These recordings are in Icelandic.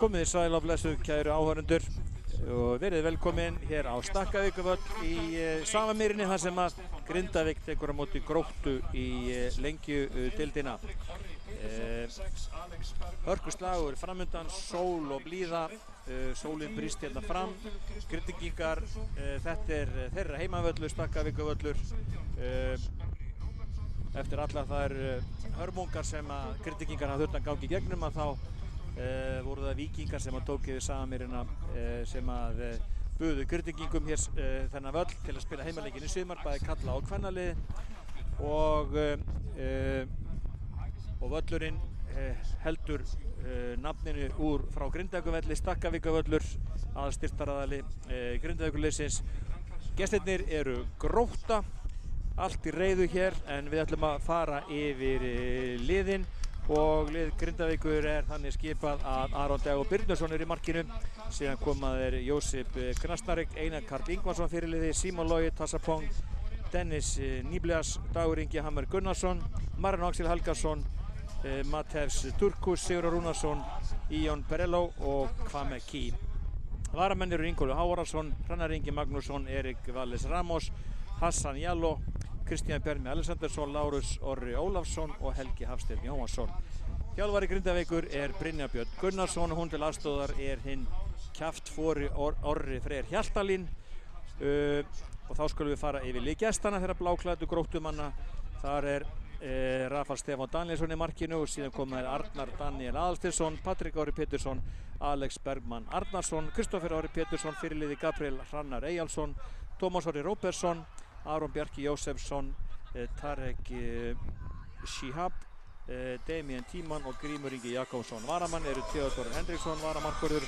Komið sæl á blessuð kæru áhorfendur og verið velkomin hér á Stakkavíkurvöll í Safamýrinni þar sem að Grindavík tekur á móti Gróttu í Lengjudeildina. Hörkuslagur framundan, sól og blíða, sólin brýst hérna fram. Grindvíkingar, þetta þeirra heimavöllur, Stakkavíkurvöllur. Eftir allar þær hörmungar sem að Grindvíkingar hafa þurft að ganga í gegnum að þá voru það Víkingar sem að tók yfir Safamýrina sem að buðu Grindvíkingum hér þennan völl til að spila heimaleikinn í sumar, bæði karla og kvennalið og völlurinn heldur nafninu frá Grindavíkurvelli, Stakkavíkurvöllur, aðalstyrktaraðili Grindavíkurliðsins. Gestirnir eru Grótta, allt í reiðu hér en við ætlum að fara yfir liðin. Og lið Grindavíkur þannig skipað að Aron Dagur Birnuson í markinu, síðan komaður Jósef Krasnarek, Einar Karl Ingvarsson fyrirliði, Símon Logi Tassapong, Dennis Nýblias, Dagur Ingi Hammer Gunnarsson, Marino Axel Helgason, Matevs Turkus, Sigurður Rúnarsson, Ion Perello og Kwame Ki. Varamenn eru Ingólfur Hávarðarson, Hrannar Ingi Magnússon, Erik Valles Ramos, Hassan Jallo, Kristján Bjarmi Alexandersson, Lárus Orri Ólafsson og Helgi Hafsteinn Jóhansson. Þjálfari Grindavíkur Brynjar Björn Gunnarsson og hún til aðstoðar hinn kjaftfori Orri Freyr Hjaltalín. Og þá skulum við fara yfir liðgestana þeirra bláklæddu Gróttumanna. Þar Rafal Stefán Danielsson í markinu og síðan komaður Arnar Daniel Aðalsteinsson, Patrik Orri Pétursson, Alex Bergmann Arnarsson, Kristoffer Orri Pétursson, fyrirliði Gabriel Hrannar Eyjalsson, Tómas Orri Róbertsson, Aron Bjarki Jósefsson, Tarek Shihab, Damien Tímann og Grímur Ingi Jakobsson. Varamann eru Theodor Henriksson, varamarkvörður,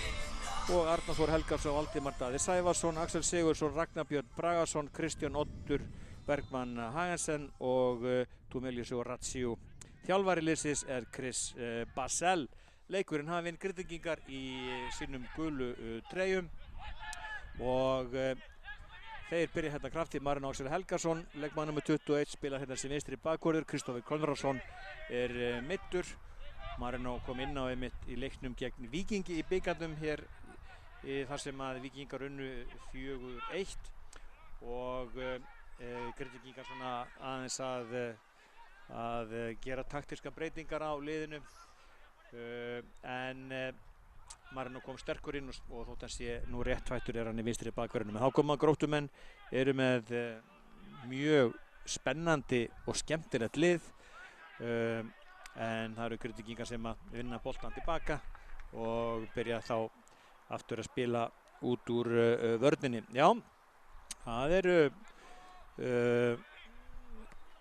og Arnar Þór Helgason, Valdimar Daði Sævarsson, Axel Sigurðsson, Ragnar Björn Bragason, Kristján Oddur Bergmann Hagensen og Tumelius Ratsiu. Þjálfari liðsins Chris Basel. Leikurinn hafinn Grindvíkingar í sínum gulu treyjum og þeir byrja hérna krafti. Marino Axel Helgason, leikmaður nr. 21, spilar hérna sem vinstri bakvörður. Kristoffer Konradsson meiddur. Marino kom inn á einmitt í leiknum gegn Víkingi í bikarnum hér þar sem að Víkingar unnu 4-1 og Grindvíkingar svona aðeins að gera taktíska breytingar á liðinu en Marino kom sterkur inn og þótt hann sé nú réttfættur hann í vinstri bakvörðunum. Þá koma Gróttumenn eru með mjög spennandi og skemmtilegt lið en það eru Grindvíkingar sem að vinna boltan tilbaka og byrja þá aftur að spila út úr vörninni. Já, það eru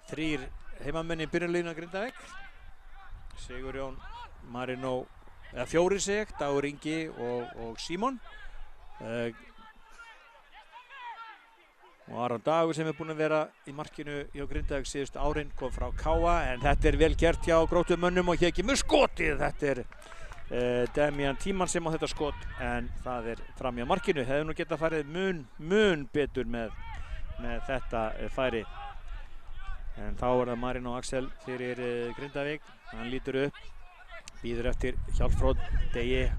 þrír heimamenn í byrjunarliðinu að Grindavík. Sigurjón, Marino, eða fjóri seg, Dagur Ingi og Símon. Og Aron Dagur sem búinn að vera í markinu hjá Grindavík síðustu árin, kom frá Káa en þetta vel gert hjá Gróttumönnum og hér kemur skotið. Þetta Damien Tímann sem á þetta skot en það fram hjá markinu. Hefði nú getað farið mun betur með þetta færi. En þá það Marino Axel fyrir Grindavík. Hann lítur upp, býður eftir hjálpfróð Degi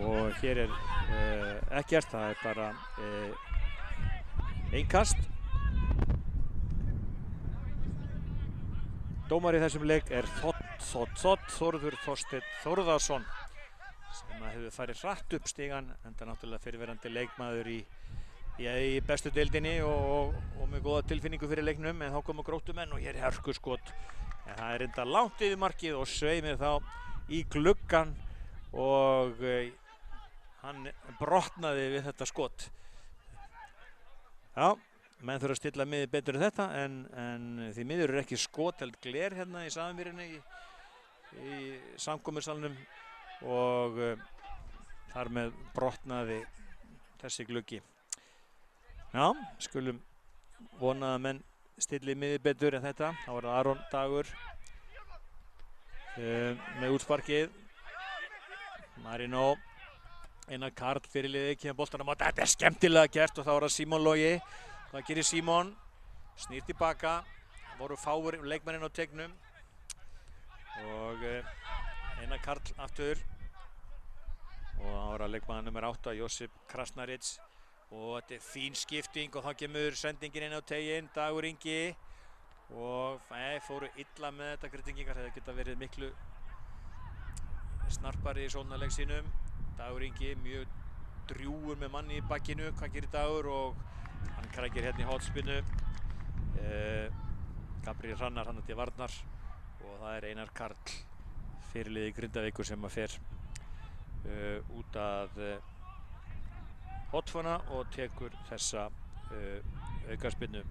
og hér ekkert, það bara einkast. Dómari í þessum leik Þórður Þorsteinn Þórðarsson sem hefur farið hratt upp stigann enda náttúrulega fyrirverandi leikmaður í bestu deildinni og með góða tilfinningu fyrir leiknum en þá koma Gróttumenn og hér hörkuskot en það enda langt yfir markið og sveimir þá í gluggann og hann brotnaði við þetta skot. Já, menn þurfa að stilla miðið betur en þetta en því miður ekki skotheld gler hérna í Safamýrinni í samkomusalnum og þar með brotnaði þessi gluggi. Já, skulum vona að menn stilli miðið betur en þetta. Þá það Aron Dagur með útsparkið. Marino, Einar Karl fyrirliði, kemur boltanum á. Þetta skemmtilega gert og þá það Símon Logi. Það gerir Símon, snýr tilbaka. Voru fáir leikmenninn á tegnum. Og Einar Karl aftur. og ára leikmaður nummer 8, Josip Krasnaric, og þetta er fín skipting og þá kemur sendingin inn á teiginn, Dagur Ingi, og fóru illa með þetta. Grindvíkingar hefði geta verið miklu snarpari í sóknarleik sínum. Dagur Ingi mjög drjúgur með manni í bakkinu. Hvað gerir Dagur? Og hann krækir hérna í hornspyrnu. Gabriel Hrannar hann til varnar og það er Einar Karl, fyrirliði Grindavíkur, sem að fer út að hornfána og tekur þessa aukaspyrnu.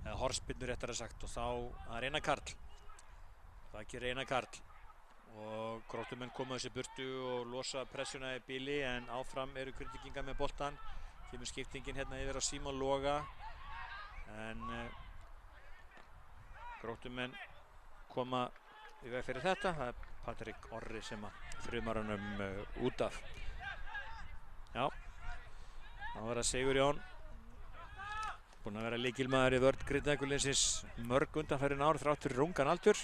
Eða hornspyrnu réttara sagt, og þá er Einar Karl. Það gerir Einar Karl og Gróttumenn koma þessi burtu og losa pressuna í bíli, en áfram eru Grindvíkingar með boltan. Kemur skiptingin hérna yfir á Símon Loga, en Gróttumenn koma í veg fyrir þetta. Það er Patrik Orri sem að þrumar honum út af. Já, þá var það Sigurjón, búinn að vera lykilmaður í vörn Grindavíkurliðsins mörg undanfarin ár þrátt fyrir ungan aldur.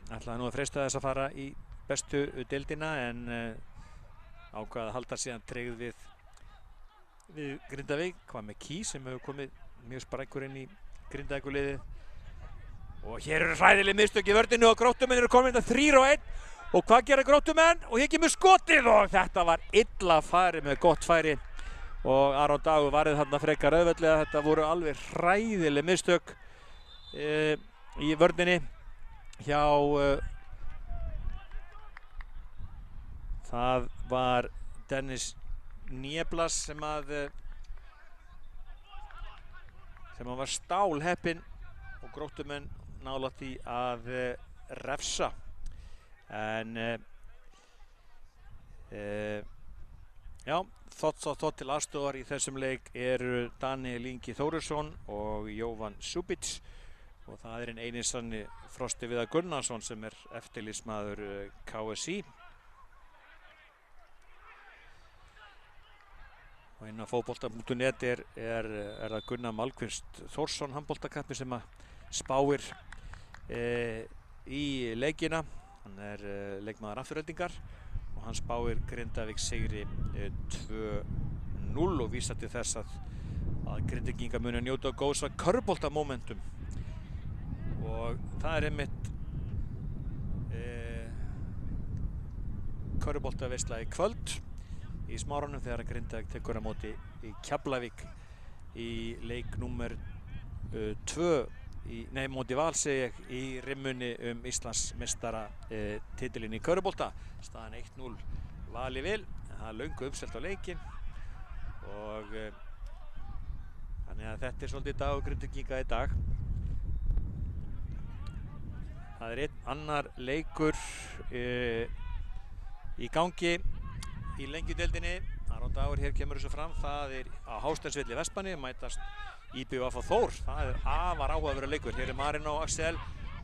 Ætlaði nú að freista þess að fara í bestu deildina, en ákvað að halda síðan tryggð við Grindavík. Hvað með Key sem hefur komið mjög sprækur inn í Grindavíkurliðið. Og hér eru hræðileg mistök í vörninu og Gróttumenn eru komin að 3-1. Og hvað gera Gróttumenn? Og hér kemur skotið og þetta var illa farið með gott færi. Og Aron Dagur varði þarna frekar auðveldlega. Þetta voru alveg hræðileg mistök í vörninni hjá það var Dennis Nieblas sem var stálheppinn og Gróttumenn nálægt því að refsa. En já, þótt til aðstoðar í þessum leik eru Daniel Ingi Þórisson og Jóvan Subic, og það er eini sanni Frosti Viðar Gunnarsson sem er eftirlitsmaður KSÍ. Og inn á fótbolta.net er það Gunnar Malmqvist Þórsson, handboltakappi, sem að spáir í leikina. Hann er leikmaður Aftureldingar og hann spáir Grindavík sigri 2-0 og vísar til þess að Grindvíkingar muni að njóta góðs af körfuboltamomentum. Og það er einmitt körfuboltaveisla í kvöld í Smáranum þegar Grindavík tekur á móti í Keflavík í leik númer 2 móti Val, segi ég, í rimmunni Íslandsmeistara titilinn í körfubolta. Staðan 1-0 Val í vil, en það er löngu uppselt á leikinn og þannig að þetta er svolítið dagur Grindvíkinga í dag. Það er einn annar leikur í gangi í lengjudeildinni. Aron Dagur hér kemur þessu fram. Það er á Hásteinsvelli í Vestmanni, mætast IBVF og Þór. Það er afar áhugaverður leikur. Hér er Marino Axel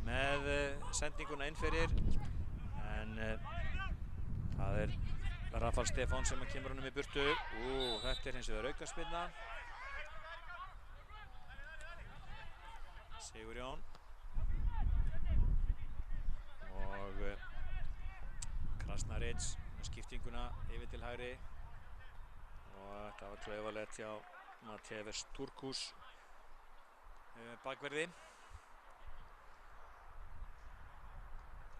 með sendinguna inn fyrir, en það er Rafal Stefán sem kemur honum í burtu. Þetta er hins vegar aukaspyrna. Sigurjón og Krasnaric með skiptinguna yfir til hægri, og þetta var klauvalegt hjá Matevers Turkus bakverði.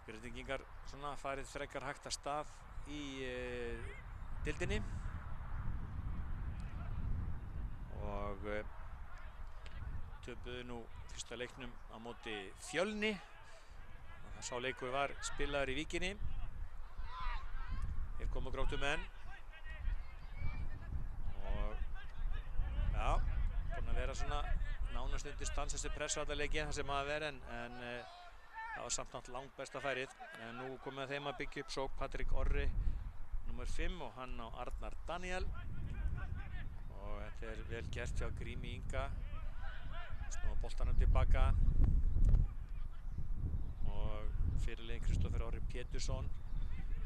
Grindvíkingar svona farið frekar hægt af stað í deildinni og töpuðu nú fyrsta leiknum á móti Fjölni. Sá leikur var spilaður í Víkinni. Hér komu Gróttumenn og já, búinn að vera svona nánast undir stans þessi pressa á þetta leikinn það sem að vera, en það var samt náttúrulega langt besta færið. En nú komið þeim að byggja upp sók. Patrik Orri nr. 5 og hann á Arnar Daniel, og þetta er vel gert hjá Grími Inga. Snúa boltanum tilbaka og fyrirliðinn Kristoffer Orri Pétursson,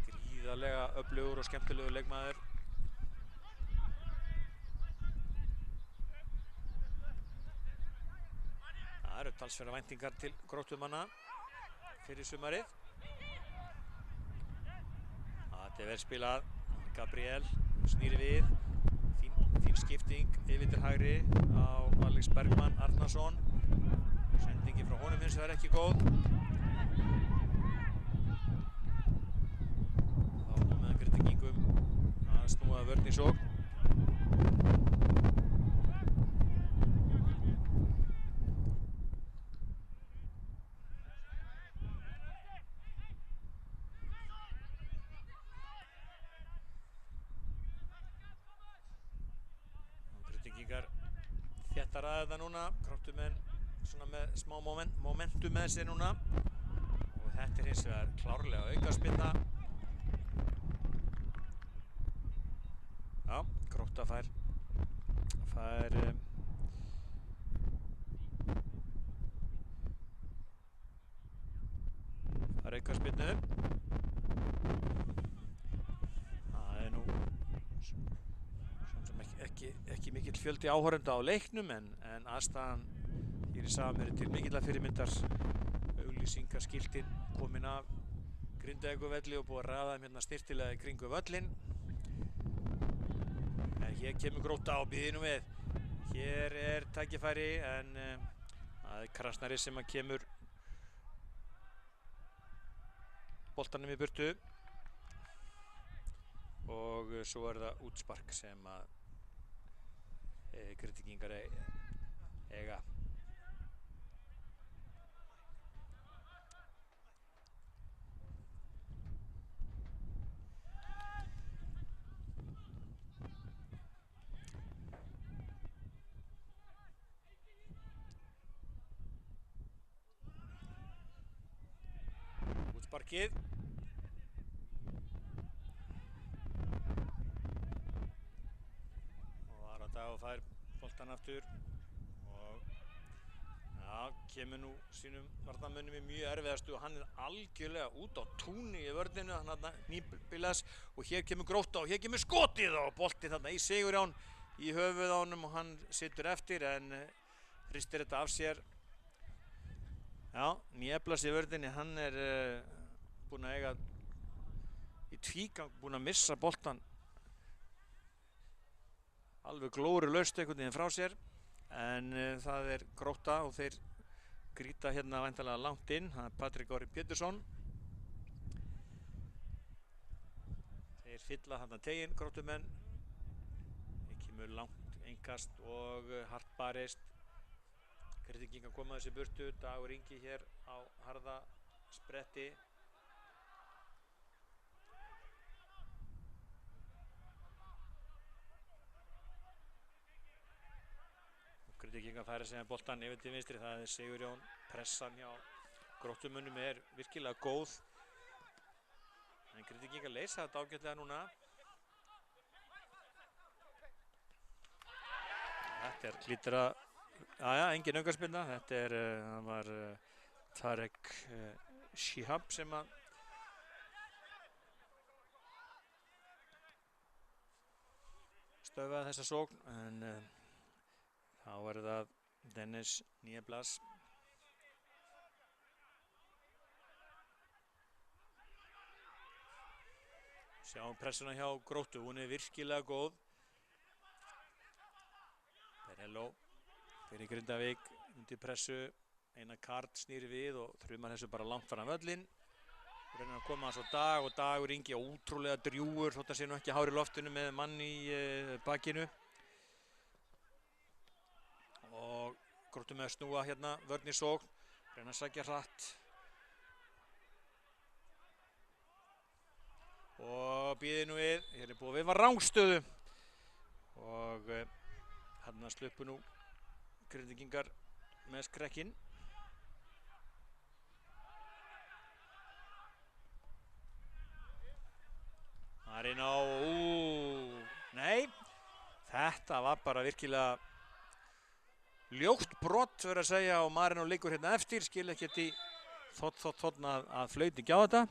gríðarlega öflugur og skemmtilegur leikmaður. Það eru talsverðar væntingar til Gróttumanna fyrir sumarið. Þetta er vel spilað. Gabriel snýri við. Fín skipting yfir til hægri á Alex Bergmann Arnarsson. Sendingin frá honum hins vegar ekki góð. Þá meðan Grindvíkingum að snúa vörn í sókn. Grindvíkingar þéttar að þetta núna. Gróttumenn svona með smá momentum með sér núna. Og þetta er hins vegar klárlega aukaspyrna. Já, Grótta fær aukaspyrnu. Það er nú svona sem ekki mikill fjöldi áhorfenda á leiknum en aðstaðan hér í Samherji til mikilla fyrirmyndar. Auglýsingaskiltin komin af Grindavíkurvelli og búið að raða þeim hérna styrtilega í kringu völlinn. En hér kemur Grótta og býðir nú við. Hér er tækifæri en það er Krasnari sem að kemur boltanum í burtu. Og svo er það útspark sem að Grindvíkingar eiga. Útsparkið. Og fær boltan aftur og já, kemur nú sínum varnarmönnum í mjög erfiðastu og hann er algjörlega út á túni í vörninu, hann þarna nýbilas og hér kemur Grótta og hér kemur skotið og boltinn þarna í Sigurjón í höfuð á honum og hann situr eftir en hristir þetta af sér. Já, Nýeblas í vörninni, hann er búinn að eiga í tvígang, búinn að missa boltan alveg glórulaust einhvern veginn frá sér en það er Grótta og þeir grýta hérna væntanlega langt inn. Það er Patrik Orri Pétursson. Þeir fylla þarna teginn, Gróttumenn. Þeir kemur langt innkast og hart barist. Grindvíkingar koma þessi burtu. Dagur Ingi hér á harða spretti. Grindvíkingar færa sig með boltan yfir til vinstri, það er Sigurjón. Pressan hjá Gróttumönnum er virkilega góð. En Grindvíkingar leysa þetta ágætlega núna. Þetta er hlýtur að, aðja, engin aukaspyrna. Þetta er, það var Tarek Shihab sem að stöðvaði þessa sókn en þá er það Dennis Nýeblas. Sjáum pressuna hjá Gróttu, hún er virkilega góð. Perello fyrir Grindavík undir pressu. Einar Karl snýri við og þrumar þessu bara langt fram völlinn. Reynir að koma hans á Dag og Dagur Ingi ótrúlega drjúgur þótt að sé nú ekki hár í loftinu með mann í bakinu. Og Gróttu með að snúa hérna vörn í sókn, reyna að sækja hratt og býði nú við, hér er búið að veifa rangstöðu og hérna sluppu nú Grindvíkingar með skrekkinn. Það er inn á, nei, þetta var bara virkilega ljótt brott verður að segja og Marino liggur hérna eftir, skil ekkert í þótt að flauti ekki á þetta.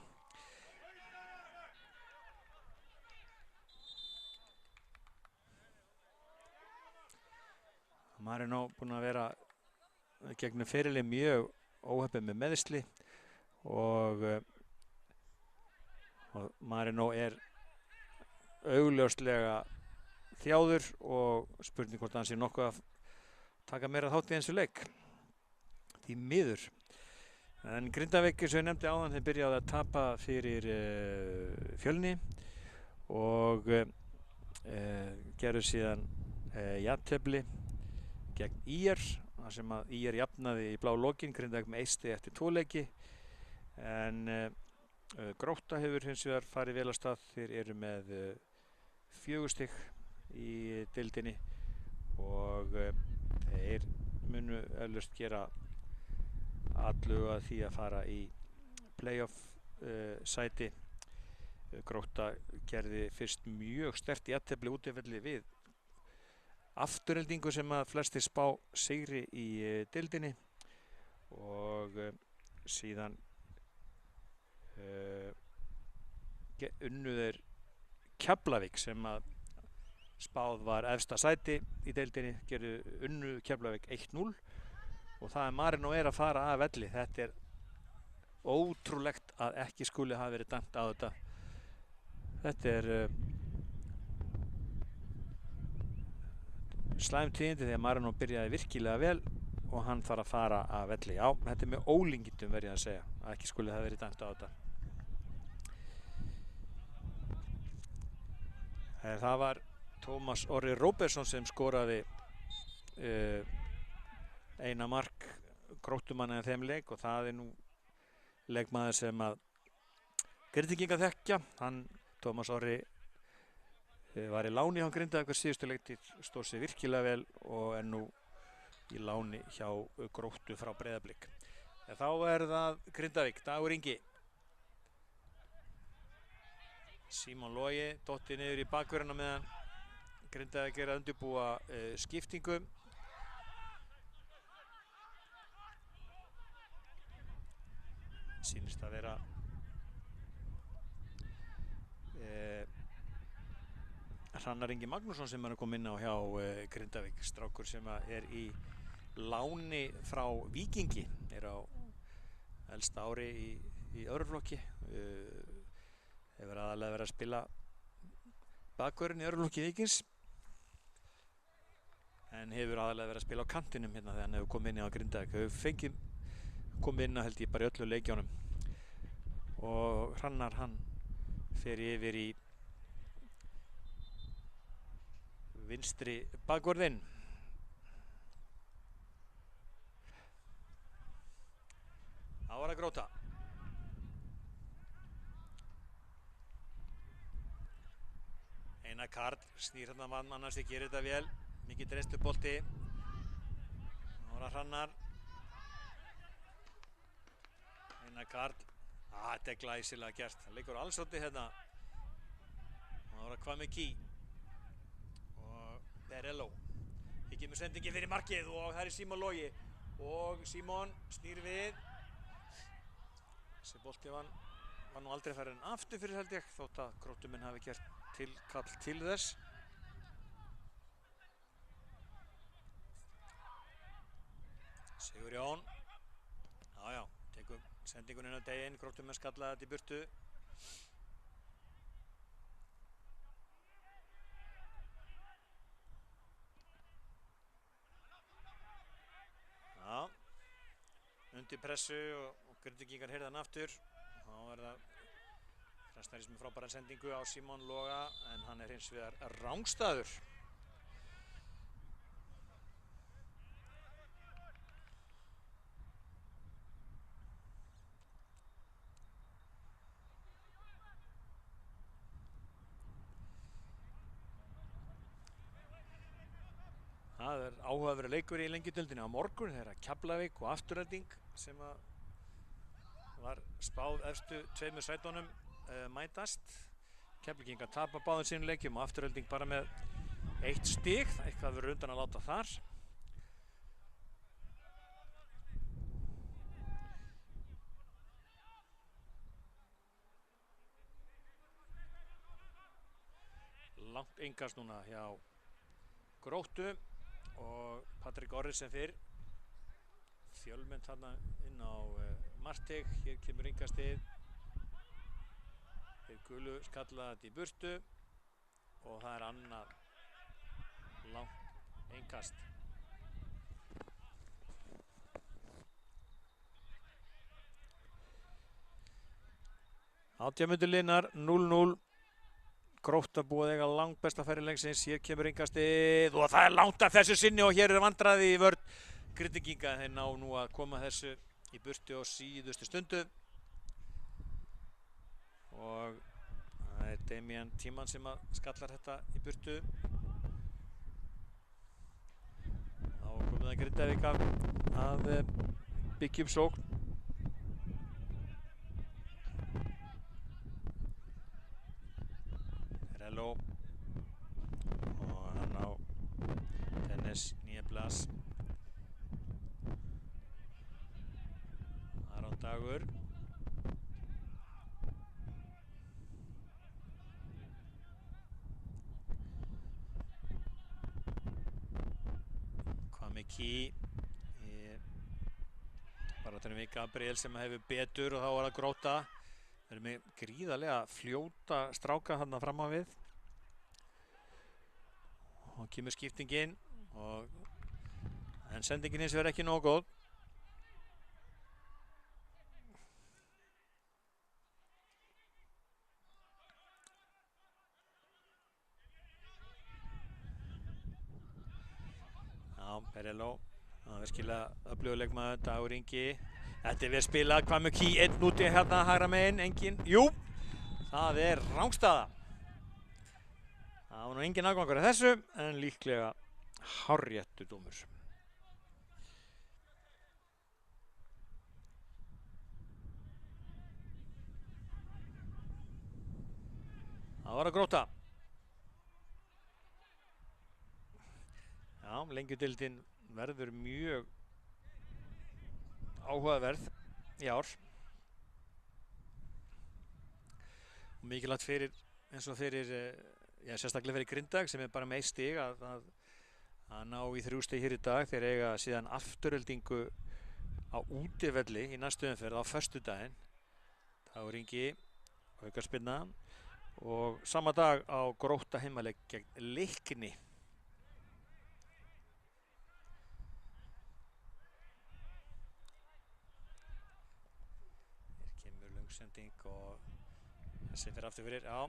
Marino búinn að vera gegnum ferilinn mjög óheppinn með meiðsli og Marino er augljóslega þjáður og spurning hvort hann sé nokkuð að taka meira þátt í þessu leik. Því miður. En Grindavík, eins og ég nefndi áðan, þeir byrjaði að tapa fyrir Fjölni og gerðu síðan jafntefli gegn ÍR, þar sem að ÍR jafnaði í blá lokin, Grindavík með 1 stig eftir 2 leiki. En Grótta hefur hins vegar farið vel af stað, þeir eru með 4 stig í deildinni og þeir munu eflaust gera allu að því að fara í playoff sæti. Grótta gerði fyrst mjög sterkt jafntefli útivelli við Aftureldingu sem að flestir spá sigri í deildinni og síðan unnu þeir Keflavík sem að spáð var efsta sæti í deildinni, gerðu unnu Keflavík 1-0 og það er Marino að fara af velli. Þetta er ótrúlegt að ekki skuli hafa verið dæmt á þetta. Þetta er slæm tíðindi því að Marino byrjaði virkilega vel og hann þarf að fara af velli. Já, þetta er með ólíkindum verið að segja að ekki skuli hafa verið dæmt á þetta. Það var Tómas Orri Róbertsson sem skoraði eina mark Gróttumanna í þeim leik og það er nú leikmaður sem að Grindvíkingar þekkja. Hann, Tómas Orri, var í láni hjá Grindavík síðustu leiktíð, stóð sig virkilega vel og er nú í láni hjá Gróttu frá Breiðablik. En þá er það Grindavík, Dagur Ingi. Símon Logi dottið niður í bakvörðina meðan Grindavík er að undirbúa skiptingu. Sýnist að vera Hrannar Ingi Magnússon sem er að koma inn á hjá Grindavík, strákur sem er í láni frá Víkingi, er á elsta ári í öðru flokki, hefur aðalega verið að spila bakvörðin í öðru flokki Víkings en hefur aðalega verið að spila á kantinum hérna þegar hann hefur komið inn á Grindavík. Hefur fengið komið inn á held ég bara í öllu leikjónum og Hrannar hann fer yfir í vinstri bakvörðinn. Þá var að Gróta. Einar Karl snýr hérna mann, annars þið gerir þetta vel. Mikið dreifslubolti. Þá var að Hrannar. Einar Karl. Þetta er glæsilega gert. Það leikur allsótti hérna. Þá var að Kvamiki. Og Berello. Ekki með sendingi fyrir markið og það er Símon Logi. Og Símon snýr við. Þessi bolti var nú aldrei farin aftur fyrir held ég, þótt að Gróttumenn hafi gert tilkall til þess. Sigurjón. Já, tekum sendingun inn á deginn, Gróttumenn skallaði þetta í burtu. Já, undir pressu og Grindvíkingar heyrði hann aftur. Þá er það Krasnæris með frábæra sendingu á Símon Loga en hann er hins vegar rangstæður. Það er áhugaverður leikur í Lengjudeildinni á morgun þegar Keflavík og Afturelding sem var spáð efstu tveimur sætunum mætast. Keflvíkingar tapa báðum sínum leikjum og Afturelding bara með 1 stig. Eitthvað verður undan að láta þar. Langt innkast núna hjá Gróttu og Patrik Orri sem fyrr. Fjölmennt þarna inn á Marteig, hér kemur innkastið. Þeir gulu skalla þetta í burtu. og það annað langt innkast. 80 mínútur liðnar, 0-0. Grótta búið eiga langbesta færi leiksins. Hér kemur innkastið og það langt af þessu sinni og hér vandræði í vörn Grindvíkinga. Þeir ná nú að koma þessu í burtu á síðustu stundu. Og það Damian Tímann sem skallar þetta í burtu. Þá komið það Grindavík að byggja upp sókn. Rello og hann á Dennis Nýjablas. Aron Dagur. Key Baratunum við Gabriel sem hefur betur og þá það Grótta. Þeir eru með gríðarlega fljóta stráka þarna fram á við. Og kemur skiptingin en sendingin hins vegar ekki nógu góð. Perello, það er virkilega öflugur leikmaður, Dagur Ingi. Þetta við spilað, hvað með Key, einn úti hérna, hægra megin, engin, jú, það rangstaða. Það var nú engin aðgangur af þessu, en líklega hárréttur dómur. Það var að Grótta. Já, Lengjudeildin verður mjög áhugaverð í ár. Og mikilvægt fyrir, eins og fyrir, sérstaklega fyrir Grindavík sem bara með 1 stig að ná í 3 stig hér í dag. Þeir eiga síðan afturöldingu á útivelli í næstu umferð á föstudaginn. Dagur Ingi, aukaspyrna og sama dag á Grótta heimaleik gegn Leikni. Sending og þessi fyrir aftur fyrir, já,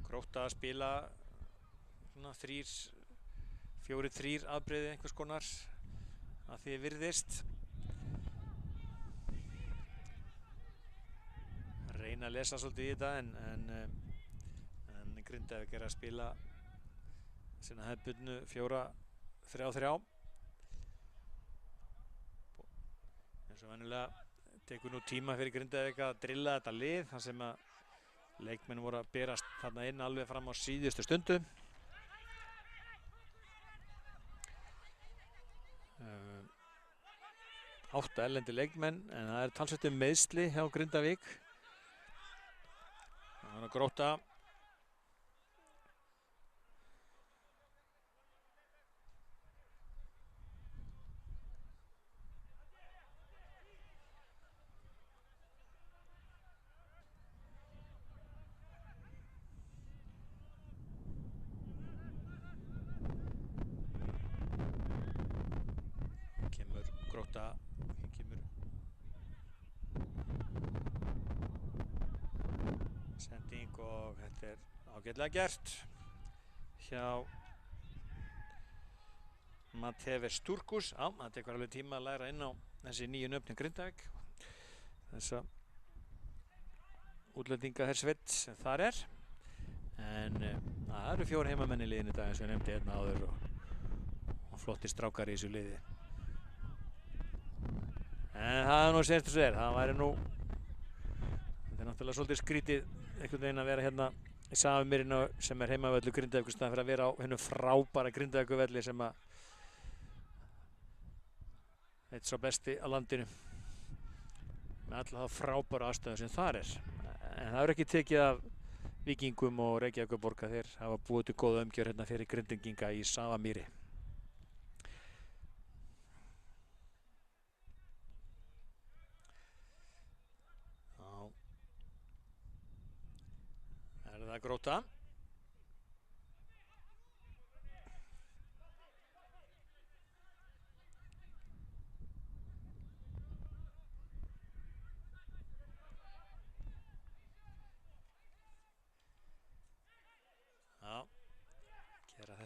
Grótta að spila svona 4-3 afbrigði einhvers konar að því virðist. Reyna að lesa svolítið í þetta en Grindavík að spila sinna hefðbundnu 4-3-3 eins og venjulega. Tekur nú tíma fyrir Grindavík að drilla þetta lið þar sem að leikmenn voru að berast þarna inn alveg fram á síðustu stundu. Átta erlendi leikmenn en það talsvert meiðsli hjá Grindavík. Það Grótta. Sending og þetta ágætlega gert hjá Mateves Turkus. Já, það tekur alveg tíma að læra inn á þessi nýju nöfnin Grindavík. Þessa útlendinga hersveit sem þar en það eru 4 heimamenn í liðinu í dag eins og ég nefndi hérna áður og flottir strákar í þessu liði. En það nú sést þessu það væri nú, þetta náttúrulega svolítið skrítið einhvern veginn að vera hérna í Safamýrinu sem heimavöllu Grindavíkur staðan fyrir að vera á hennu frábæra Grindavíkurvelli sem að eitt svo besti á landinu með alla það frábæra aðstöðu sem þar en það er ekki tekið af Víkingum og Reykjavíkurborgar. Þeir hafa búið til góða umgjörð hérna fyrir Grindvíkinga í Safamýri. Já. Það Grótta.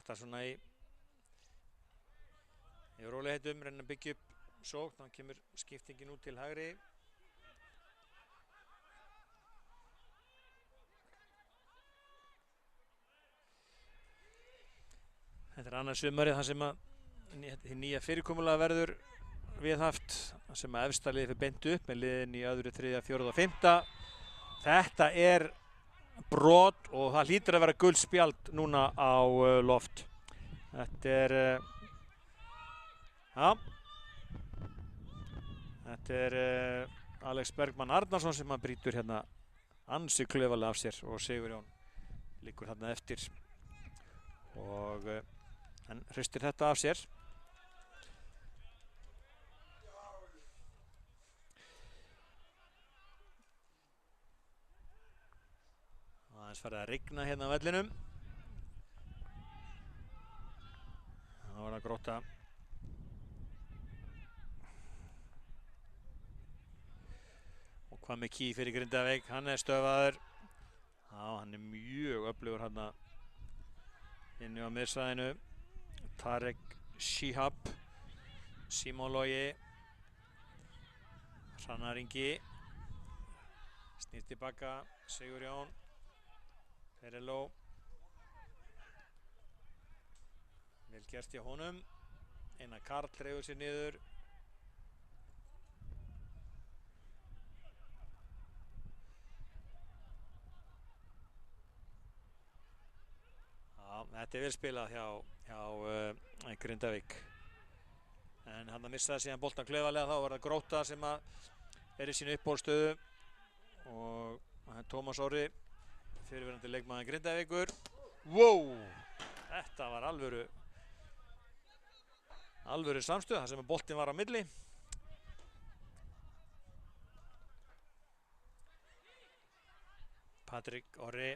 Grótta svona í rólegheitum, reyna að byggja upp sókn, þá kemur skiptingin út til hægri. Þetta annað sumarið þar sem að nýja fyrirkomulag verður viðhaft, sem að efsta liðið fyrir beint upp með liðin í öðru, þriðja, fjórða og fimmta. Þetta brot og það hlýtur að vera gult spjald núna á loft. Þetta Alex Bergmann Arnarsson sem að brýtur hérna ansi klaufalega af sér og Sigurjón liggur þarna eftir og hann hristir þetta af sér. Aðeins farið að rigna hérna á vellinum. Það var að Grótta. Og hvað með Key fyrir Grindavík, hann stöðvaður. Já, hann mjög öflugur hérna inni á miðsvæðinu. Tarek Shihab, Símon Logi, Hrannar Ingi, snýr tilbaka, Sigurjón, Pereló, vel gert hjá honum, Einar Karl hreyfur sér niður. Já, þetta vel spilað hjá Grindavík. En hann missaði síðan boltan klaufalega, þá var það Grótta sem að í sínu uppbólsstöðu og Tómas Orri, fyrirverandi leikmaður Grindavíkur. Wow! Þetta var alvöru samstöð, þar sem boltinn var á milli. Patrik Orri.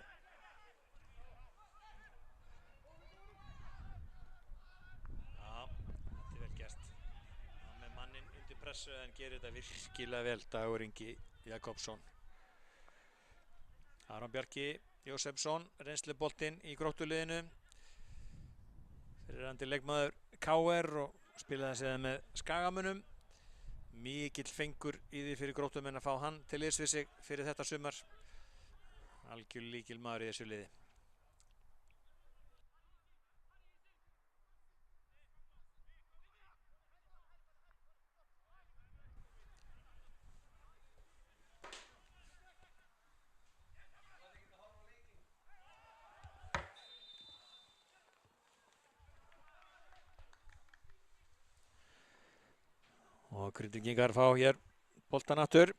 En gerir þetta virkilega vel, Dagur Ingi Jakobsson. Aron Bjarki Jósefsson, reynsluboltinn í Gróttuliðinu. Fyrirverandi leikmaður KR og spilaði sig með Skagamunum. Mikill fengur í því fyrir Gróttumenn að fá hann til liðs við sig fyrir þetta sumar. Algjör lykilmaður í þessu liði. Og Grindvíkingar fá hér boltann aftur.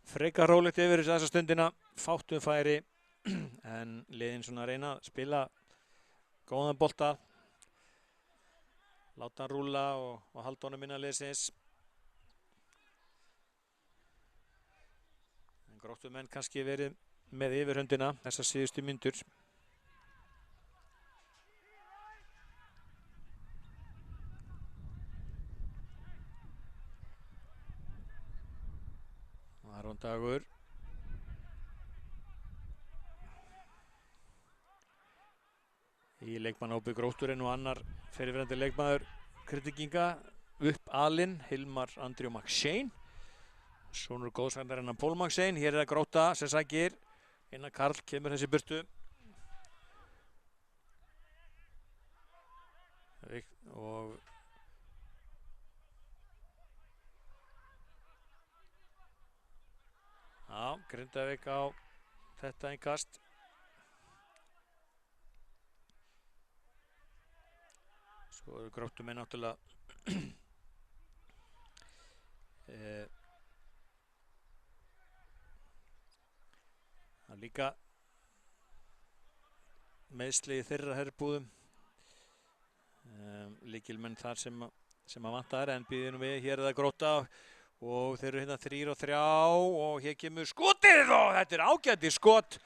Frekar rólegt yfir þessa stundina, fátt færi en liðin svona að reyna að spila góðan bolta, láta hann rúlla og halda honum innan liðsins. En Gróttumenn kannski verið með yfirhöndina þessar síðustu mínútur. Aron Dagur. Í leikmannahópi Grótturinn og annar fyrirverandi leikmaður Grindvíkinga upp alinn, Hilmar Andri McShane. Sonur góðsagnarinnar Pól McShane. Hér það Grótta sem sækir. Einar Karl kemur þessi burtu. Og já, Grindavík á þetta innkast. Svo eru Gróttumenn náttúrulega það líka meiðsli í þeirra herbúðum. Lykilmenn þar sem að vantar, en býðum við. Hér er það Grótta og þeir eru hérna 3-3 og hér kemur skotið og þetta er ágætis skot.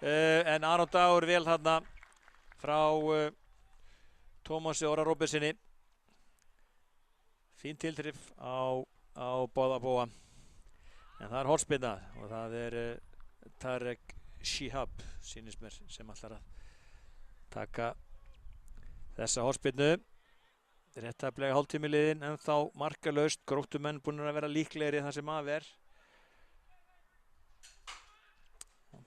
En Aron Dagur vel þarna frá Tómasi Orra Róbertsinni. Fín tilþrif á báða bóga. En það er hornspyrna og það er Tarek Shihab, sýnist mér, sem ætlar að taka þessa hornspyrnu. Réttaflega hálftími liðinn, en þá markalaust. Gróttumenn búin að vera líklegri þar sem af er.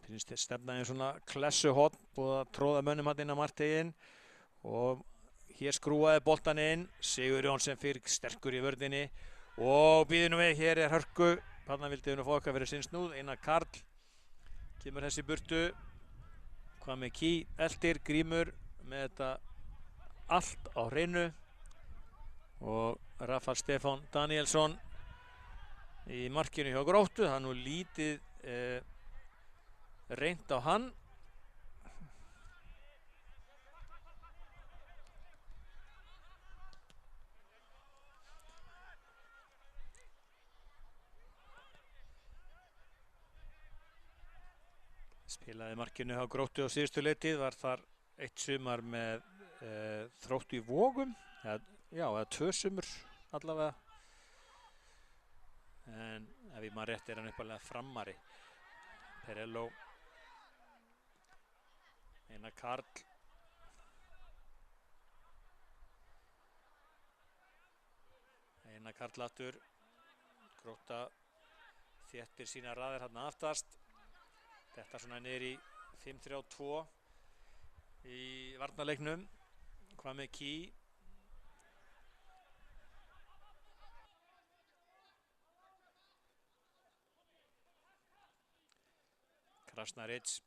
Finnst þér stefna í svona klessuhorn, búið að tróða mönnum hann inn á markteginn og hér skrúaði boltan inn. Sigurjón sem fyrir sterkur í vörninni og býður nú við, hér er hörku. Þarna vildi hún að fá okkar fyrir sinn snúð. Einar Karl kemur þessi burtu. Hvað með Key eldir, Grímur með þetta allt á hreinu og Rafal Stefán Danielsson í markinu hjá Gróttu. Það er nú lítið reynt á hann. Spilaði markinu hjá Gróttu á síðustu leiktíð, var þar eitt sumar með Þróttu í Vogum, eða 2 sumur allavega. En ef ég maður rétt er hann uppalega framari. Perello, Einar Karl, Einar Karl aftur. Grótta þéttir sína raðir hérna aftast. Þetta svona niður í 5-3-2 í varnarleiknum. Hvað með Key? Krasnaric,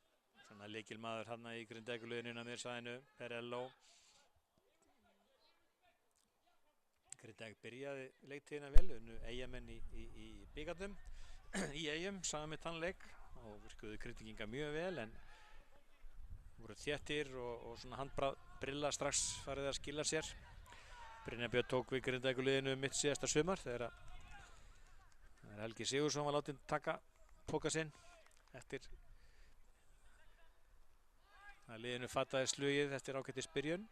svona lykilmaður hann í Grindavíkurliðinu á miðsvæðinu. Perello. Grindavík byrjaði leiktíðina vel, unnu Eyjamenn í bikarnum í Eyjum, saman með tannleik og virkuðu Grindvíkinga mjög vel, en voru þéttir og svona handbrilla strax farið að skila sér. Brynjar Björn tók við Grindavíkurliðinu mitt síðasta sumar þegar Helgi Sigurðsson var látinn taka póka sinn eftir að liðinu fattaði slugið eftir ágætis byrjun.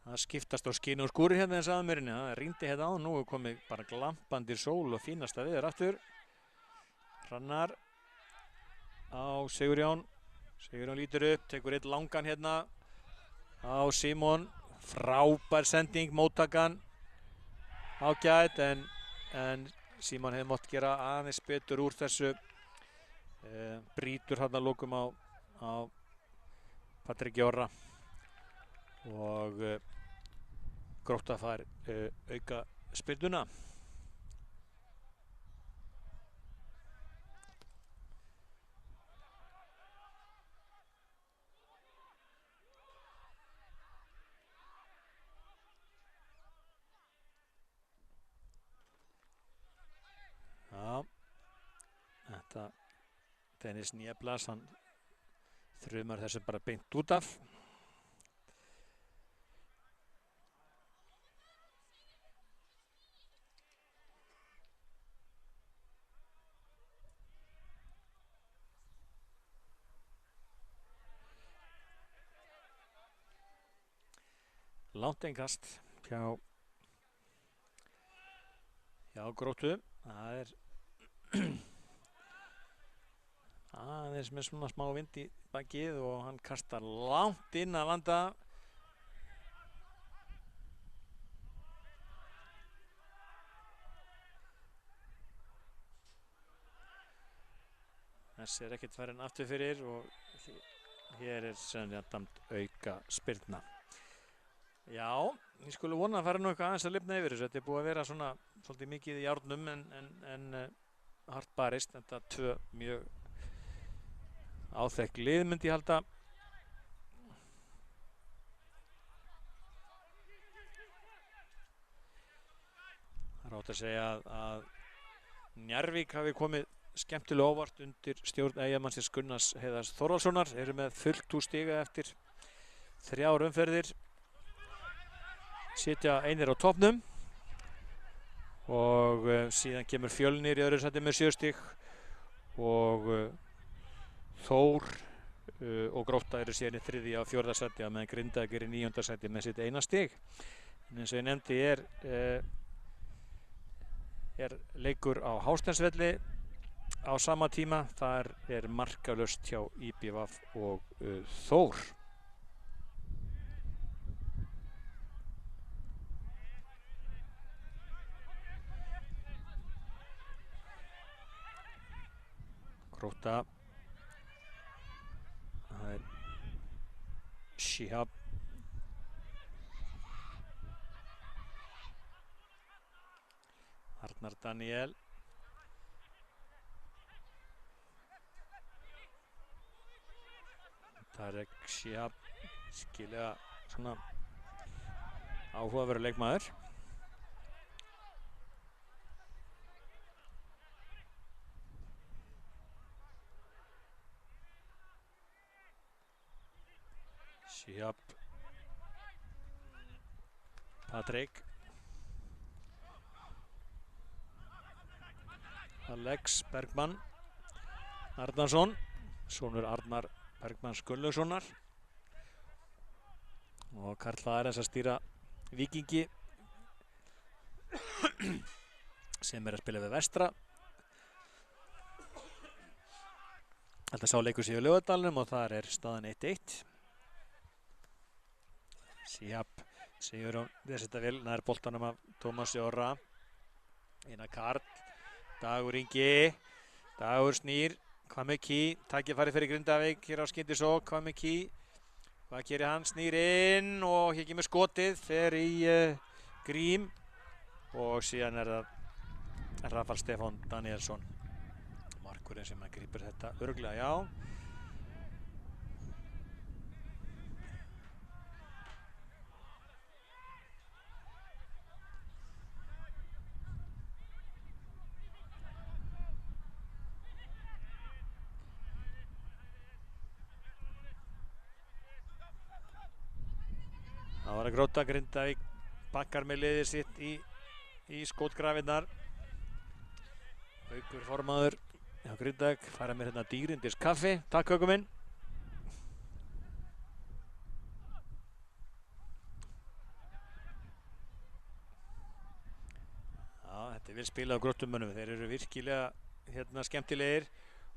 Það skiptast á skínu og skúri hérna eins aðmörinni. Það rýndi hérna á, nú er komið bara glampandi sól og fínasta viður aftur. Hrannar á Sigurjón. Sigurjón lítur upp, tekur eitt langan hérna á Símon. Frábær sending, móttakan ágæt, en Símon hefði mátt gera aðeins betur úr þessu. Brýtur hérna lokum á Patrik Jóra og Grótta fær auka spyrnuna. Já, þetta Dennis Nieblas, hann þrumar þessu bara beint út af. Langt einkast hjá Gróttu. Það er aðeins með svona smá vind í bakið og hann kastar langt inn að landa. Þessi er ekkert farin aftur fyrir og hér er sennilega auka spyrna. Já, ég skulle vona að fara nú eitthvað aðeins að lifna yfir þessu. Þetta er búið að vera svona svolítið mikið í járnum en hart barist. Þetta 2 mjög áþekk lið myndi ég halda. Það er átt að segja að Njarðvík hafi komið skemmtilega óvart undir stjórn Eyjamannsins Gunnars Heiðars Þórðarsonar. Eru með fullt úr stiga eftir 3 umferðir. Sitja einir á toppnum og síðan kemur Fjölnir í öðru sæti með 7 stig og Þór og Grótta eru síðan í 3. og 4. sæti á meðan Grindavík er í 9. sæti með sitt 1 stig. En eins og ég nefndi er leikur á Hásteinsvelli á sama tíma. Þar er markalaust hjá IBVF og Þór. Grótta, það er Shihab, Arnar Daniel, Tarek Shihab, skilja svona áhugaverður leikmaður. Shihab, Patrik, Alex Bergmann, Arnarsson, sonur Arnar Bergmanns Gunnlaugssonar, og Karl Aðeins að stýra Víkingi sem er að spila við Vestra. Þetta sá leikur sig í Laugardalnum og þar er staðan 1-1. Shihab sigur á þetta vel, nær boltanum af Tómasi Orra. Einar Karl, Dagur Ingi, Dagur snýr, hvað með ký, tækifæri fyrir Grindavík hér á skyndisókn, hvað með ký, hvað gerir hann, snýr inn og hér kemur skotið, fer í Grím og síðan er það Rafal Stefán Danielsson, markurinn sem að grípur þetta örugglega, já. Það var að Grótta, Grindavík bakkar með liðið sitt í skotgrafinnar. Haukur formaður hjá Grindavík færa mér hérna dýrindis kaffi. Takk Haukur minn. Já, þetta er vel spilað á Gróttumönnum. Þeir eru virkilega hérna skemmtilegir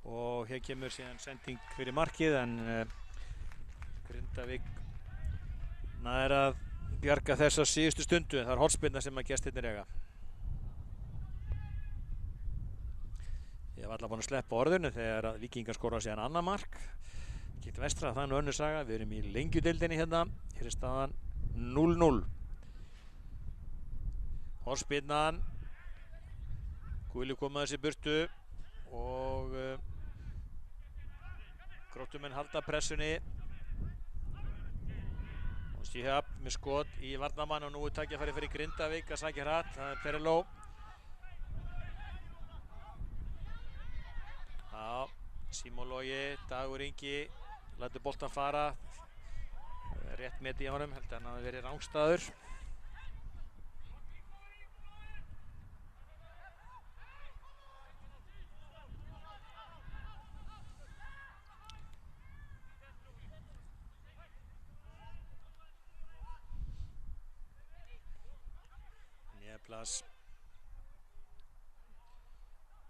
og hér kemur síðan sending fyrir markið en Grindavík nær að bjarga þess á síðustu stundu en það er hornspyrna sem að gestirnir eiga. Ég var alltaf búinn að sleppa orðinu þegar að Víkingar skora síðan annað mark. Gegn Vestra, það er nú önnur saga. Við erum í lengjudeildinni hérna. Hér er staðan 0-0. Hornspyrnan. Guðli kom að þessi burtu og Gróttumenn halda pressunni. Shihab með skot í varnarmann og nú er tækifæri fyrir Grindavík að sækja hratt. Það er Pereló. Já, Símon Logi, Dagur Ingi, lætur boltan fara. Rétt met í honum, held að hann hafi verið rangstæður. Plass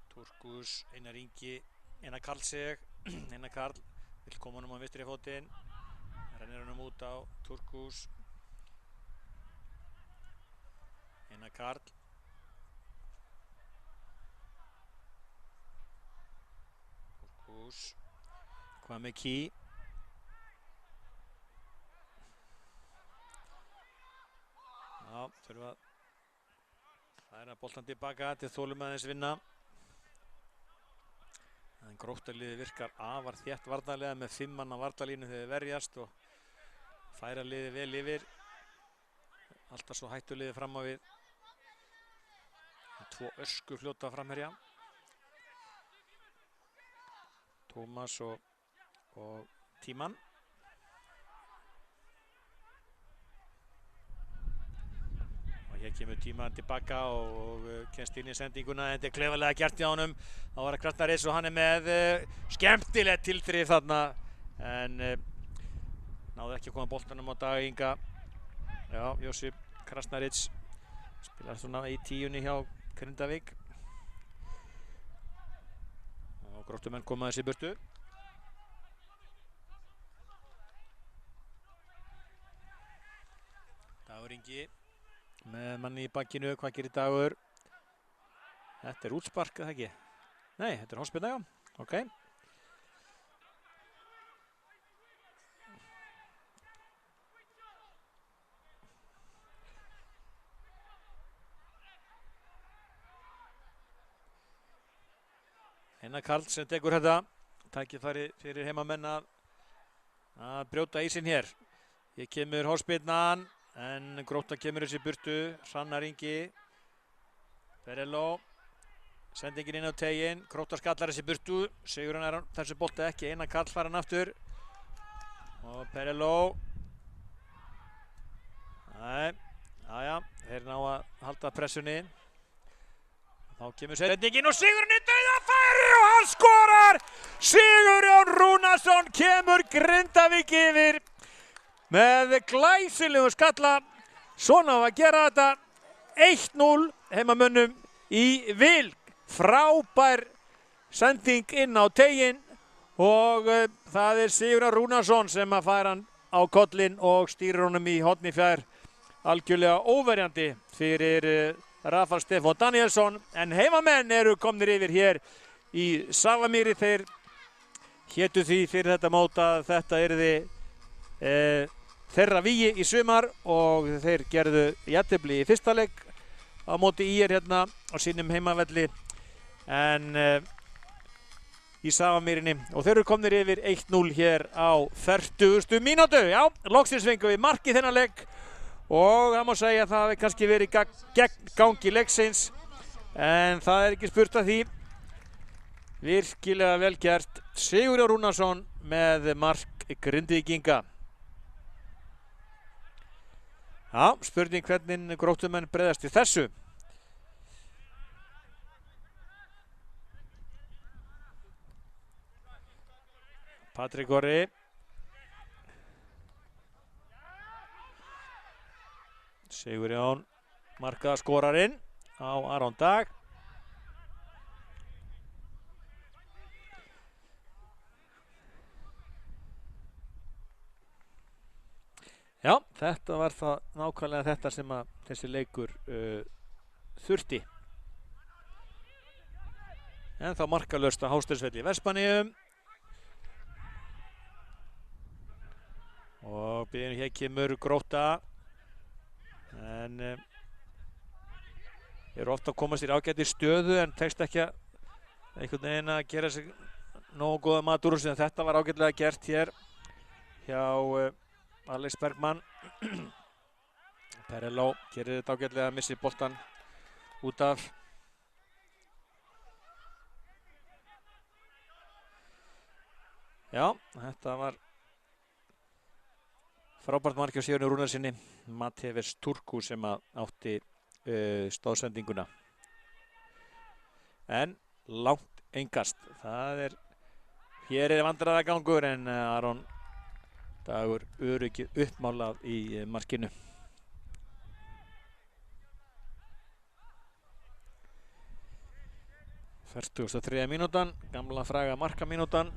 Turkus, Einar Ingi, Einar Karl seg, Einar Karl vill koma honum á vinstri fótinn, rennir honum út á Turkus, Einar Karl, Turkus, hvað með ký, já, þurfa að það er að boltan tilbaka til þolum aðeins vinna. En Gróttaliðið virkar afar þétt varnarlega með 5 manna varnarlínu þegar þeir verjast og færa liðið vel yfir. Alltaf svo hættuliðið fram á við. 2 öskufljóta framherja. Tómas og Tímann. Og hér kemur tímaðan tilbaka og kemst inn í sendinguna. Þetta klefalega gert hjá honum. Þá var það Krasnaric og hann með skemmtilegt tilþrif þarna. En náði ekki að koma boltanum á Dag Inga. Já, Josip Krasnaric spilar svona í tíunni hjá Grindavík. Og Gróttumenn koma þessi burtu. Dagur Ingi með manni í bakkinu, hvað gerir Dagur? Þetta útspark, eða ekki? Nei, þetta hornspyrna, já, ok. Einar Karl sem tekur þetta, tækifæri fyrir heimamenn að brjóta ísinn hér. Hér kemur hornspyrnan. En Grótta kemur þessi burtu, Hrannar Ingi, Perello, sendingin inn á teginn, Grótta skallar þessi burtu, Sigurinn er þessi bolti ekki, Einar Karl fær hann aftur og Perello, aðja, þeir ná að halda pressunni, þá kemur sendingin og Sigurinn í dauðafæri og hann skorar, Sigurjón Rúnarsson kemur Grindavík yfir. Með glæsilegu skalla, svona á að gera þetta 1-0 heimamönnum í vil. Frábær sending inn á teginn og það er Sigurjón Rúnarsson sem að færa hann á kollinn og stýrir honum í horni fjær. Algjörlega óverjandi fyrir Rafal Stefán Danielsson. En heimamenn eru komnir yfir hér í Safamýri. Þeir hétu því fyrir þetta mót að þetta yrði þeirra vígi í sumar og þeir gerðu jafntefli í fyrsta leik á móti ÍR hérna á sínum heimavelli en í Safamýrinni og þeir eru komnir yfir 1-0 hér á 40. mínútu. Já, loksins fengum við mark í þennan leik og það má segja að það hafi kannski verið gegn gangi leiksins en það er ekki spurt að því. Virkilega vel gert. Sigurjón Rúnarsson með mark Grindvíkinga. Já, spurning hvernig Gróttumenn bregðast í þessu. Patrik Orri. Sigurjón markaskorarinn á Aron Dag. Já, þetta var það nákvæmlega þetta sem að þessi leikur þurfti. En þá markalaust á Hásteinsvelli í Vestmannaeyjum. Og byrjun hér kemur Grótta. En eru ofta að koma sér ágætt í stöðu en tekst ekki að einhvern veginn að gera sig nógu góða mat úr þessu en þetta var ágætlega gert hér hjá Alex Bergmann. Perello gerir þetta ágætlega að missi boltan út af. Já, þetta var frábært mark hjá Sigurjóni Rúnarsinni. Matevers Turku sem átti stóðsendinguna. En langt engast. Hér er vandræðagangur en Aron Dagur öryggið uppmálað í markinu. Fertugasta mínútan, gamla fræga markamínútan.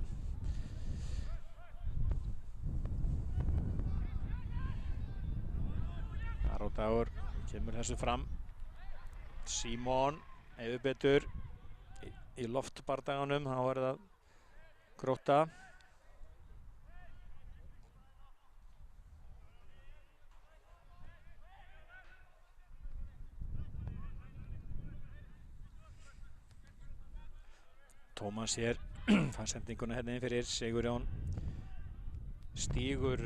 Aron Dagur kemur þessu fram. Símon, ef betur í loftbardaganum, þá er það Grótta. Tómas hér, fann sendinguna hérna inn fyrir Sigurjón. Stígur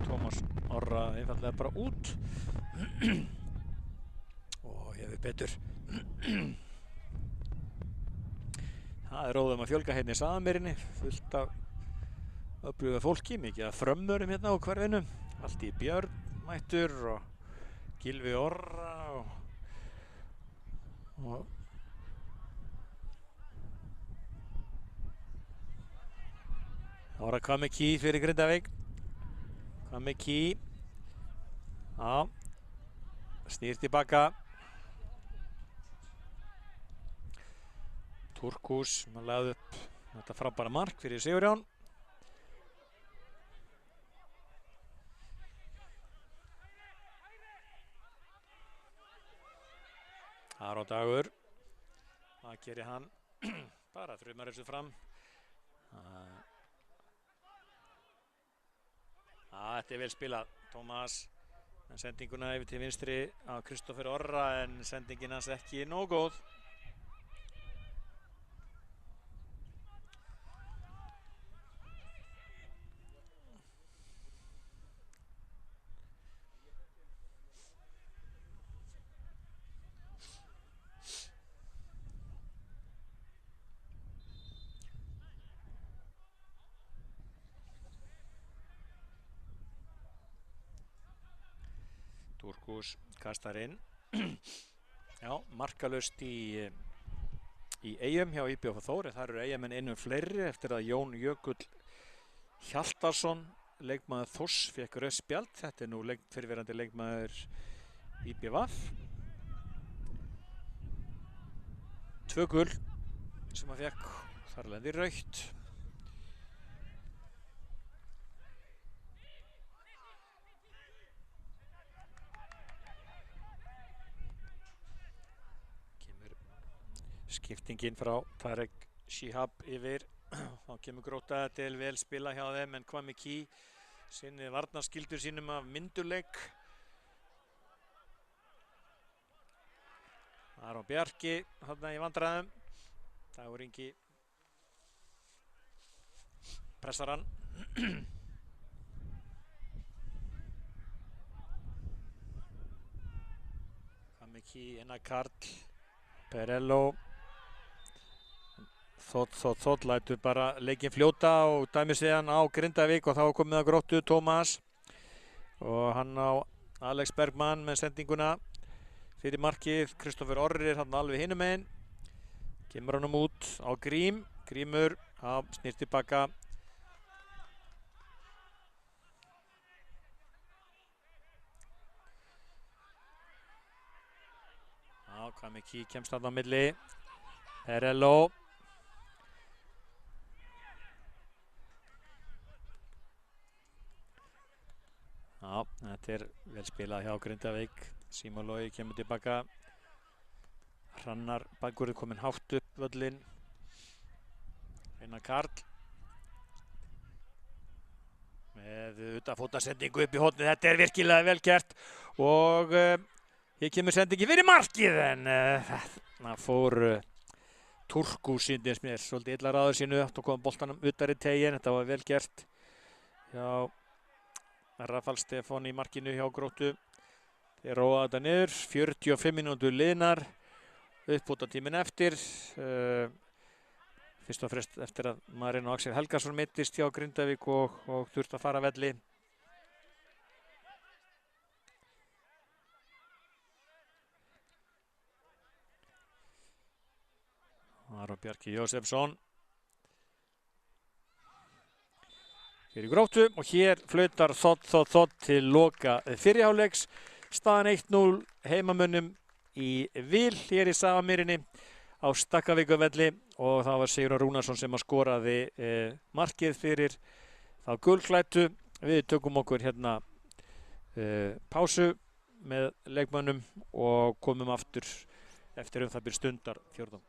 Tómas Orra einfallega bara út. Og hefur betur. Það er róðum að fjölga hérna í Safamýrinni. Fullt af öfluga fólki, mikið af frömmurum hérna á hverfinu. Allt í Björn mættur og Gylfi Orra og Og þá var það Kwame Key fyrir Grindavík. Kwame Key. Já. Snýr tilbaka. Turkus, maður lagði upp þetta frábæra mark fyrir Sigurjón. Aron Dagur. Það gerir hann. Bara þrjumar þessu fram. Þetta vel spilað, Tómas. En sendinguna yfir til vinstri á Kristoffer Orra, en sendingin hans ekki nógu góð. Turkus kastar inn. Já, markalaust í Eyjum hjá IBF Þór. Þar eru Eyjamenn einum fleiri eftir að Jón Jökull Hjaltarsson, leikmaður Þórs, fékk rautt spjald. Þetta nú fyrrverandi leikmaður IBVF. 2 gul sem hann fékk, þar lendi rautt. Skiptingin frá Tarek Shihab yfir. Þá kemur Grótta til vel spila hjá þeim, en Kwame Key sinni varnarskyldur sínum af myndugleik. Aron Bjarki þarna í vandræðum. Dagur Ingi pressar hann. Kwame Key, Einar Karl, Perello. Þótt lætur bara leikinn fljóta og dæmir síðan á Grindavík, og þá er komið að Gróttu Tómas. Og hann á Alex Bergmann með sendinguna fyrir markið. Kristoffer Orri er hann alveg hinum megin. Kemur hann út á Grím. Grímur snýr tilbaka. Kwame Key kemst þarna á milli. Perello. Já, þetta vel spilað hjá Grindavík. Símon Logi kemur tilbaka. Hrannar bakvörður kominn hátt upp völlinn. Einar Karl. Með utanfótasendingu upp í hornið. Þetta virkilega vel gert. Og hér kemur sendingi fyrir markið, en það fór Turkus síndist mér svolítið illa ráður sínu. Þá kom boltanum utar í tegin. Þetta var vel gert hjá Rafal Stefán í markinu hjá Gróttu. Þeir róa þetta niður. 45 mínútur liðnar. Uppbótartíminn eftir. Fyrst og fremst eftir að Marino Axel Helgason meiddist hjá Grindavík og þurfti að fara af velli. Aron Bjarki Jósefsson fyrir Gróttu, og hér flautar Þótt til loka fyrri hálfleiks. Staðan 1-0 heimamönnum í Vil hér í Safamýrinni á Stakkavíkurvelli, og það var Sigurður Rúnarsson sem skoraði markið fyrir þá gulklæddu. Við tökum okkur hérna pásu með leikmönnum og komum aftur eftir það bil stundar fjórðung.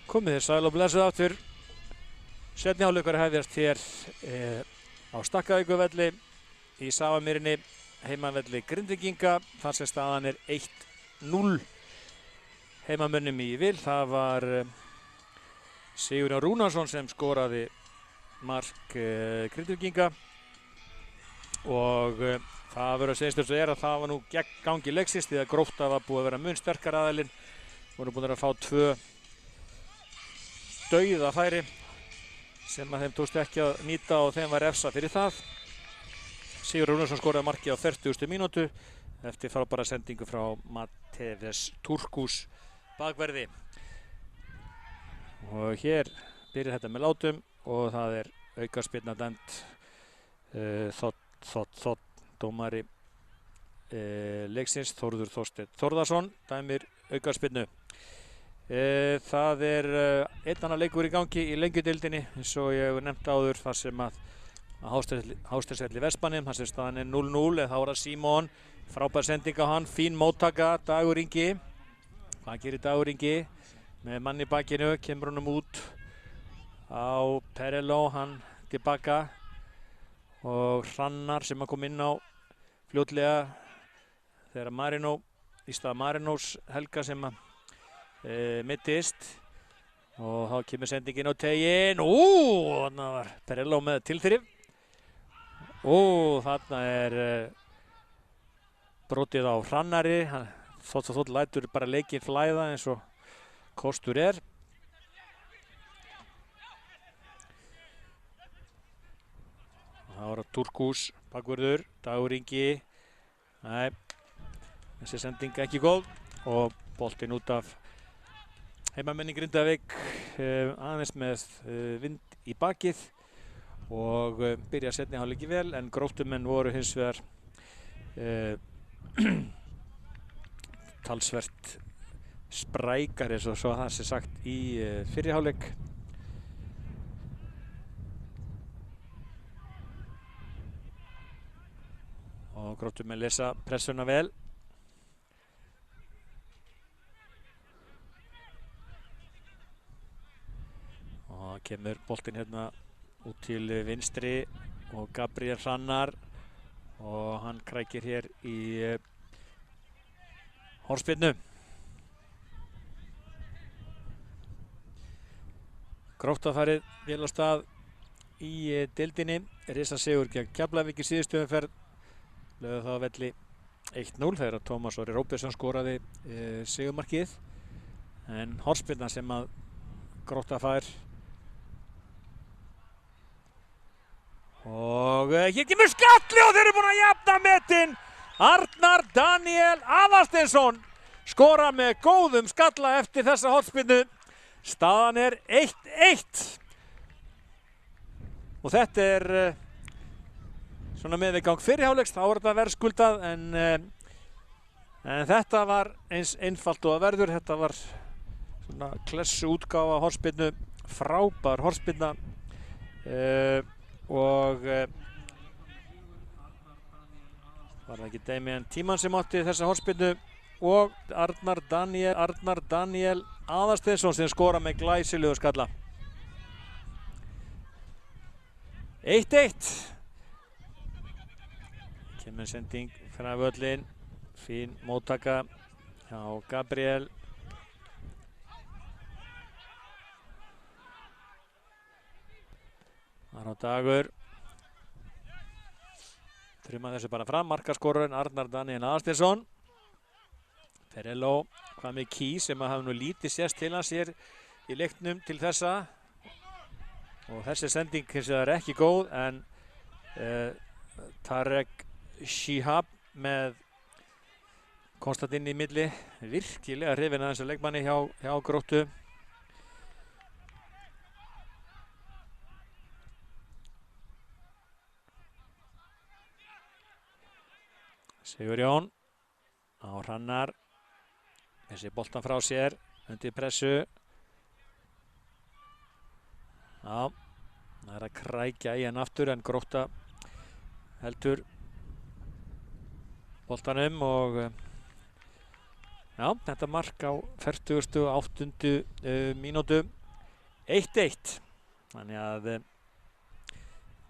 Komið þið sæl og blessuð aftur. Seinni hálfleikur hefjast hér á Stakkavíkurvelli í Safamýrinni, heimavelli Grindvíkinga, þar sem staðan 1-0 heimamönnum í vil. Það var Sigurjón Rúnarsson sem skoraði mark Grindvíkinga og það verður að segjast eins og að það var nú gegn gangi leiksins því að Grótta var búið að vera mun sterkari aðilinn, voru búin að fá 2 dauðafæri sem að þeim tókst ekki að nýta og þeim var refsað fyrir það. Sigurður Rúnarsson skoraði markið á 40. mínútu eftir frábæra sendingu frá Matevez Turkus bakverði. Og hér byrjar þetta með látum og það aukaspyrna dæmd. Þótt dómari leiksins Þórður Þorsteinn Þórðarsson dæmir aukaspyrnu. Það einn annar leikur í gangi í Lengjudeildinni eins og ég hef nefnt áður, þar sem að Hásteinsvelli Vestmannaeyjum, þar sem staðan 0-0, þá það Símon, frábær sending á hann, fín móttaka, Dagur Ingi. Hvað gerir Dagur Ingi? Með mann í bakinu, kemur honum út á Perello, hann tilbaka og Hrannar sem að kom inn á fljótlega þegar Marino, í stað Marinós Helga sem að mittist og þá kemur sendingin á tegin. Þarna var Perello með tilþrif. Þarna brotið á Hrannari. Þótt lætur bara leikinn flæða eins og kostur er. Það var að Turkus bakvörður, Dagur Ingi. Nei, þessi sending ekki góð og boltinn út af heimamenn í Grindavík aðeins með vind í bakið og byrja seinni hálfleiki vel, en Gróttumenn voru hins vegar talsvert sprækari, svo það sé sagt, í fyrri hálfleik. Og Gróttumenn lesa pressuna vel. Og kemur boltinn hérna út til vinstri og Gabriel Hrannar og hann krækir hér í hornspyrnu. Grótta farið vel á stað í deildinni. Risasigur gegn Keflavík í síðustu umferð. Lögðu þá á velli 1-0 þegar Tómas Orri Róbertsson skoraði sigurmarkið. En hornspyrna sem að Grótta fær. Og hér kemur skalli og þeir eru búin að jafna metin. Arnar Daniel Aðalsteinsson skora með góðum skalla eftir þessa hornspyrnu. Staðan 1-1. Og þetta svona með í gang fyrri hálfleiks, þá var þetta verðskuldað, en þetta var eins einfalt og að verður. Þetta var svona klessu útgáfa hornspyrnu, frábær hornspyrna og var það ekki Damian Tímann sem átti þessa hornspyrnu og Arnar Daniel Aðalsteinsson sem skora með glæsilegu skalla. 1-1. Kemur sending frá völlin, fín móttaka hjá Gabriel. Þar á Dagur. Þrjuma þessu bara fram, markaskorarinn Arnar Daniel Aðalsteinsson. Perello, hvað með Key sem að hafa nú lítið sést til hans hér í leiknum til þessa. Og þessi sending hins vegar ekki góð, en Tarek Shihab með konstant inn í milli, virkilega hrifinn að þessu leikmanni hjá Gróttu. Sigurjón á Hrannar, þessi boltan frá sér undir pressu. Já, það að krækja í hann aftur, en Grótta heldur boltanum og já, þetta mark á 48. mínútu 1-1. Þannig að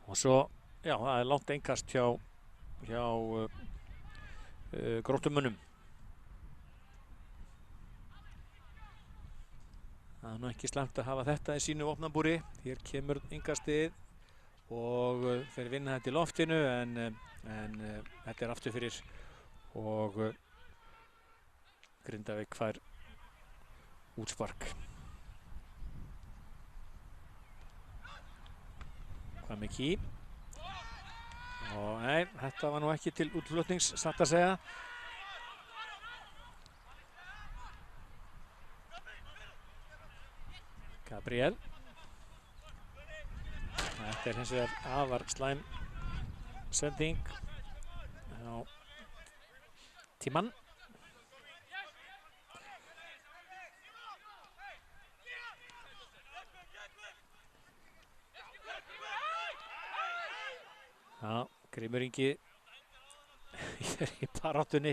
og svo, já, það er langt innkast hjá Gróttumönnum. Það er nú ekki slæmt að hafa þetta í sínu vopnabúri. Hér kemur innkastið og þeir vinna þetta í loftinu en þetta er aftur fyrir og Grindavík fær útspark. Hvað með Key? Og nei, þetta var nú ekki til útflutnings, satt að segja. Gabriel. Þetta er hins vegar afar slæm sending á Tímann. Já, Grímur Ingi er í baráttunni.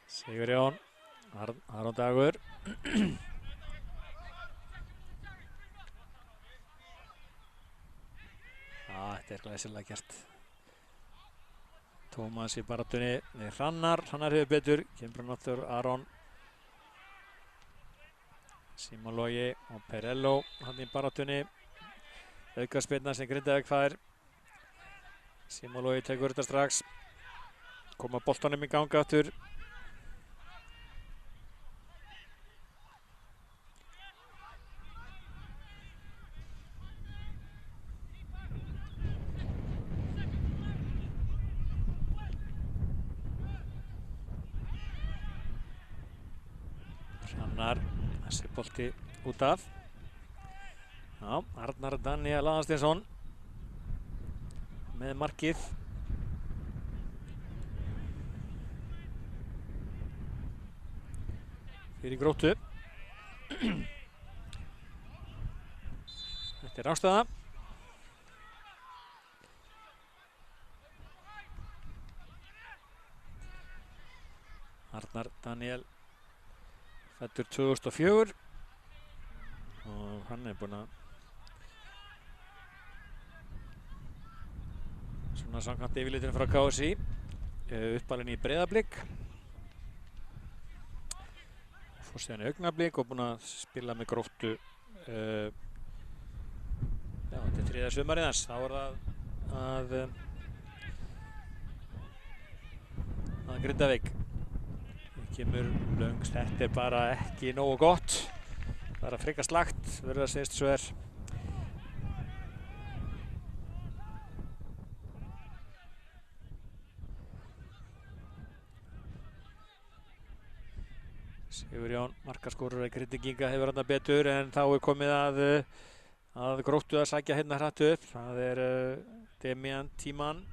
Sigurjón, Aron Dagur. Þetta er glæsilega gert. Tómas í baráttunni við Hrannar hefur betur. Kemur náttúr Aron. Símon Logi og Perello hann í baráttunni. Aukaspyrna sem Grindavík fær. Símon Logi tekur þetta strax. Koma boltanum í ganga aftur. Hrannar, þessi bolti út af. Já, Arnar Daniel Aðalsteinsson með markið. Fyrir Gróttu. Þetta er ástæða. Arnar Daniel fæddur 2004 og hann er búinn að svona samkvæmt yfirlitinu frá KSÍ uppalinn í Breiðablik og fór síðan í Augnablik og búinn að spila með Gróttu já, þetta er 3. sumarið hans. Þá er það að Grindavík kemur löngs. Þetta er bara ekki nógu gott. Bara frekar slakt, verður að segjast svo er. Sigurjón, markaskorur í Grindvíkinga hefur hann betur en þá er komið að Gróttu að sækja hérna hratt upp. Það er Demian Tímann.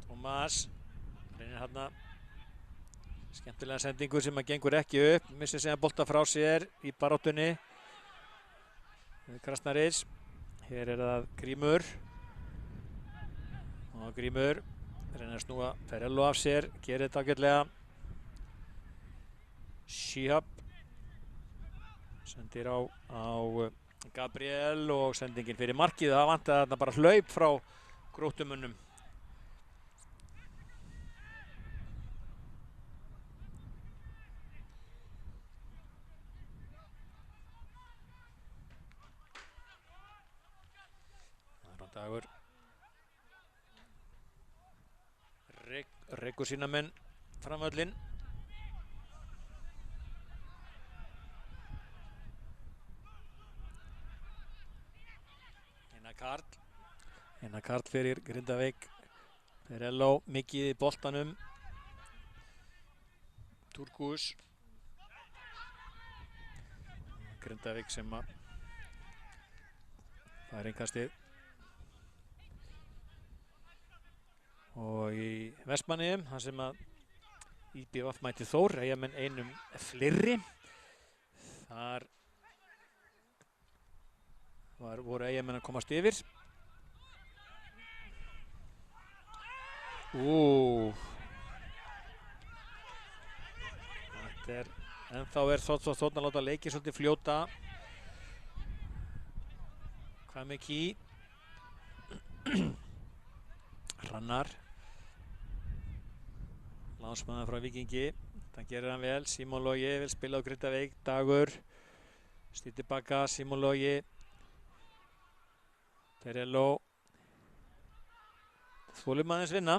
Tómas reynir hérna skemmtilega sendingu sem að gengur ekki upp. Missir síðan bolta frá sér í baráttunni. Krasnaric. Hér er það Grímur. Og Grímur reynir að snúa Perello af sér. Gerir þetta ágætlega. Shihab sendir á Gabriel og sendingin fyrir markið. Það vantaði þarna bara hlaup frá Gróttumönnum. Dagur rekur sína menn framvöllin. Einar Karl fyrir Grindavík. Perello mikið í boltanum. Turkus. Grindavík sem að fær innkastið. Og í Vestmannaeyjum, þar sem að IBVF mætti Þór, Eyjamenn einum fleiri. Þar voru Eyjamenn að komast yfir. Þetta er En þá þótt að láta leikið svolítið fljóta. Hvað með Key? Hrannar. Lánsmaður frá Víkingi. Það gerir hann vel. Símon Logi vil spila á Grindavík. Dagur. Snýr tilbaka. Símon Logi. Perello. Þolum aðeins vinna.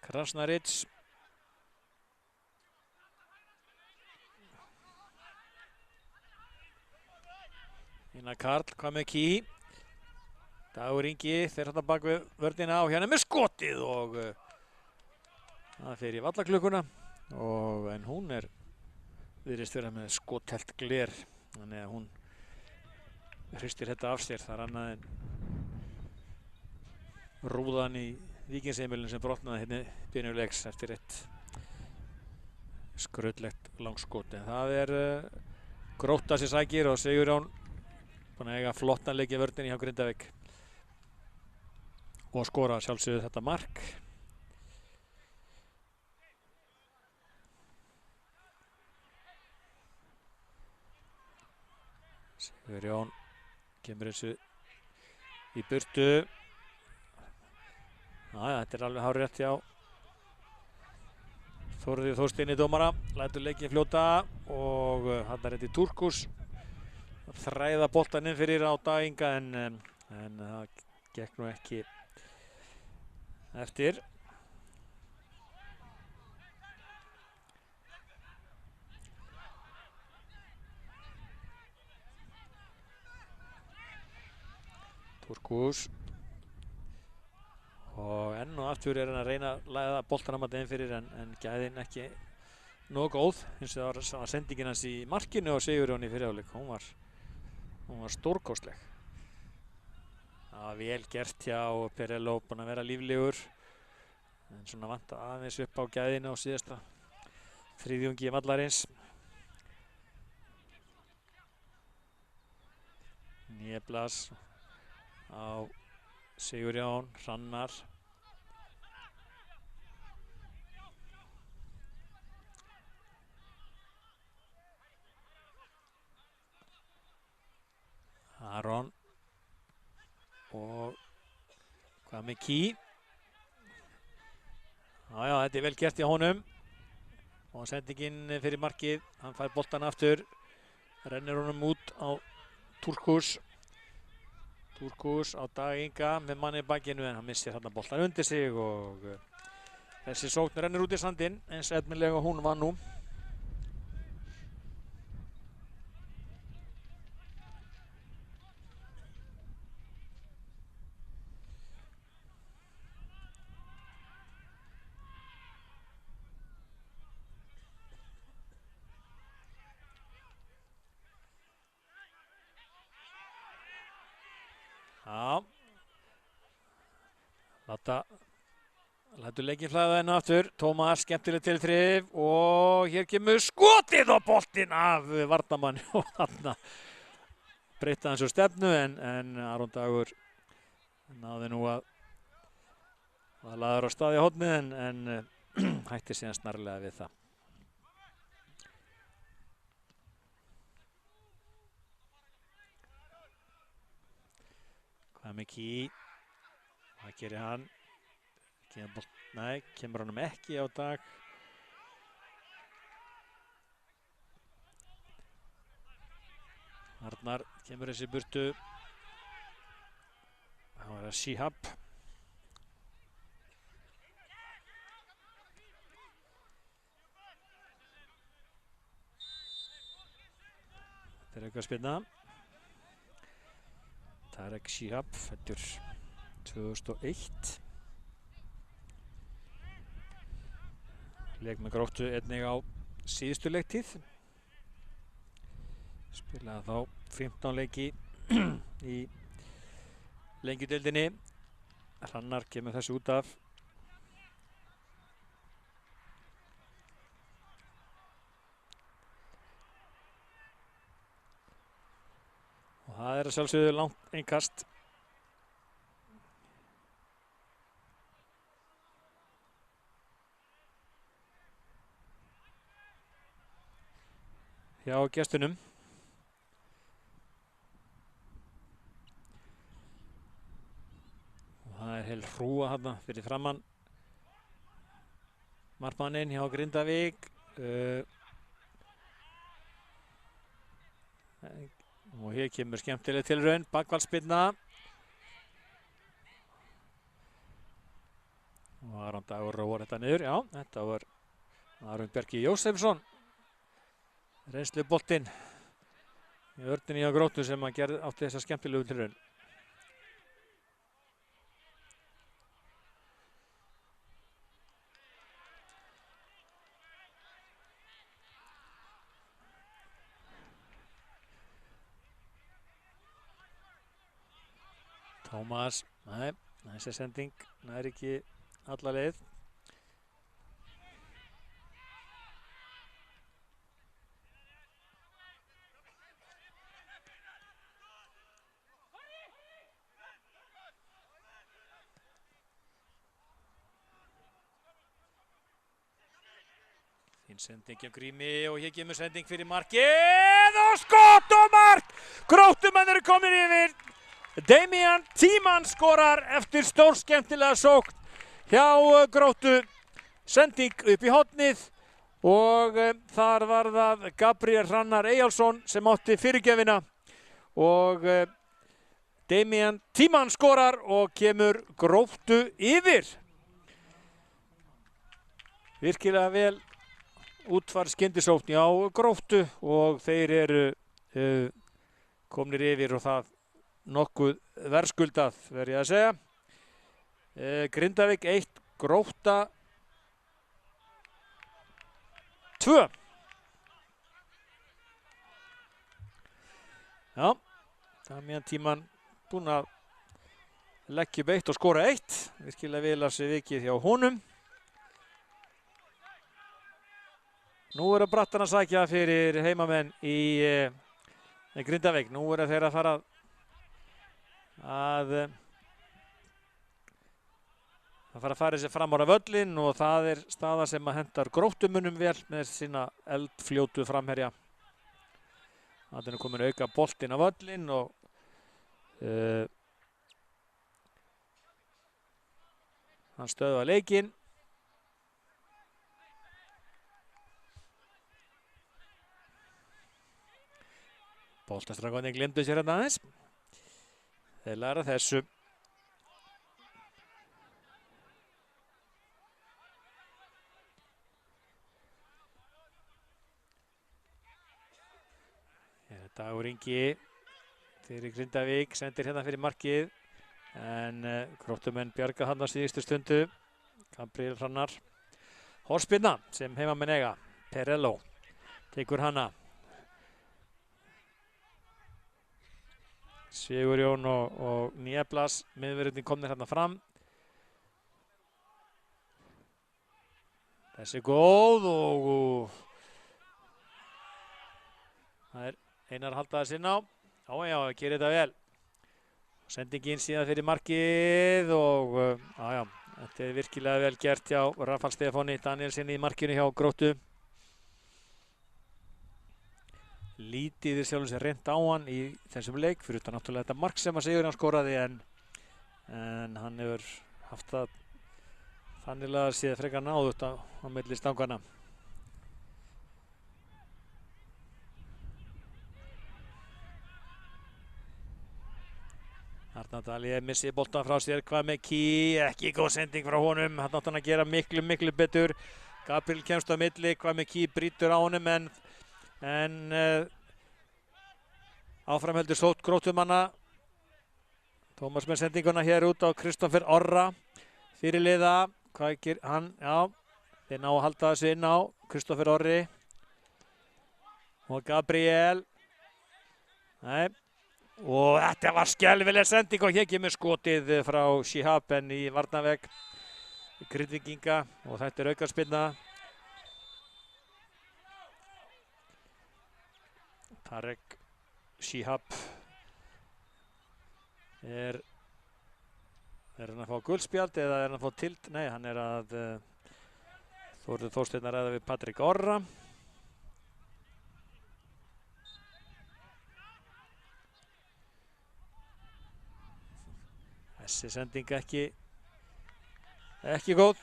Krasnaric. Einar Karl, hvað með Key? Dagur Ingi, þeir hætta bak við vörnina og hérna með skotið og það fer í vallaklukkuna en hún virðist vera með skothelt gler, þannig að hún hristir þetta af sér. Það er annað en rúðan í Víkingsheimilinu sem brotnaði hérna byrjuleiks eftir eitt skrautlegt langskot. En það Grótta sem sækir og Sigurjón búinn að eiga flottan leik í vörninni hjá Grindavík og skora sjálfsögðu þetta mark. Sigurjón kemur þessu í burtu. Þetta alveg hárrétt hjá Þórði Þórsteini dómara. Lætur leikinn fljóta og hann rétt í Turkus. Þræða boltann inn fyrir á Dag Inga en það gekk nú ekki eftir. Turkus og enn og aftur hann að reyna að læða boltann inn fyrir en gæðin ekki nógu góð. Hins vegar var sendingin hans í markinu og Sigurjón í fyrri hálfleik. Hún var stórkostleg. Það var vel gert hjá Perello, búinn að vera líflegur. En svona vanta aðeins upp á gæðina á síðasta þriðjungi vallarins. Nieblas á Sigurjón, Hrannar. Aron og hvað með Key? Þetta vel gert í honum og sendingin fyrir markið. Hann fær boltan aftur, rennir honum út á Turkus á Dag Inga með manni í bakinu en hann missir þarna boltan undir sig og þessi sókn rennur út í sandinn eins efnilega hún var nú. Lætur leikinn flæða enn aftur. Tómas skemmtileg tilþrif og hér kemur skotið og boltinn af varnarmanni og þarna breytta hans úr stefnu en Aron Dagur náði nú að laður á stað í hornið en hætti síðan snarlega við það. Hvað með Key? Hvað gerir hann? Nei, kemur honum ekki á Dag. Arnar kemur þessi burtu. Það var Shihab. Þetta aukaspyrna. Tarek Shihab, fæddur 2001. Lék með Gróttu einnig á síðustu leiktíð. Spilaði þá 15 leiki í lengjudeildinni. Hrannar kemur þessu út af. Og það að sjálfsögðu langt innkast. hjá gestunum. Og það er heil hrúa þarna fyrir framann markmanninn hjá Grindavík. Og hér kemur skemmtileg tilraun, bakvallspyrna. Og Aron Dagur róar þetta niður, já, þetta var Aron Bjarki Jósefsson. Reynsluboltinn í vörninni hjá Gróttu sem að átti þessa skemmtilegu tilraun. Tómas, nei, þessi sending nær ekki alla leið. Fín sending hjá Grími og hér kemur sending fyrir markið og skot og mark! Gróttumenn eru komin yfir. Damian Tímann skorar eftir stórskemmtilega sókn hjá Gróttu. Sending upp í hornið og þar var það Gabriel Hrannar Eyjálsson sem átti fyrirgjöfina og Damian Tímann skorar og kemur Gróttu yfir. Virkilega vel útfærð skyndisókn hjá Gróttu og þeir eru komnir yfir og það nokkuð verðskuldað, verð ég að segja. Grindavík 1, Grótta 2. Já, Damian Tímann búinn að leggja upp 1 og skora 1. Virkilega vel af sig vikið hjá honum. Nú eru brattan að sækja fyrir heimamenn í Grindavík. Nú eru þeir að fara að fara sér fram ára völlinn og það er staða sem að hendar Gróttumunum vel með sína eldfljótu framherja. Það er komin auka boltinn á völlinn og hann stöðva leikinn. Boltastrákarnir gleymdu sér hérna aðeins. Þeir læra þessu. Dagur Ingi fyrir Grindavík, sendir hérna fyrir markið en Gróttumenn bjarga hann á síðustu stundu. Gabriel Hrannar. Hornspyrna sem heimamenn eiga. Perello tekur hana. Sigurjón og Nieblas miðverðirnir komnir hérna fram. Þessi góð og það er Einar haldaði sinna á. Já, gerir þetta vel. Sendingin síðan fyrir markið og já, þetta er virkilega vel gert hjá Rafal Stefáni Danielsen í markinu hjá Gróttu. Lítið sjálfur sér reynt á hann í þessum leik fyrir utan náttúrulega þetta mark sem að Sigurjón skoraði en hann hefur haft það þannig séð frekar náðugt á milli stangana. Arnar Daði missi boltan frá sér, hvað með Kí, ekki góð sending frá honum, hann átti hann að gera miklu betur. Gabriel kemst á milli, hvað með Kí brýtur á honum en áframheldur sótt Gróttumanna. Tómas með sendinguna hér út á Kristoffer Orra. Fyrirliða, hvað gerir hann? Já, þeir ná að halda þessu inn á. Kristoffer Orri. Og Gabriel. Nei. Og þetta var skelfileg sending og hér kemur skotið frá Shihaben í varnarvegg Grindvíkinga og þetta er aukaspyrna. Tarek Shihab er hann að fá guldspjald eða er hann að fá tilt? Nei, hann er að Þórður Þórsteinn að ræða við Patrik Orra. Þessi sending ekki góð.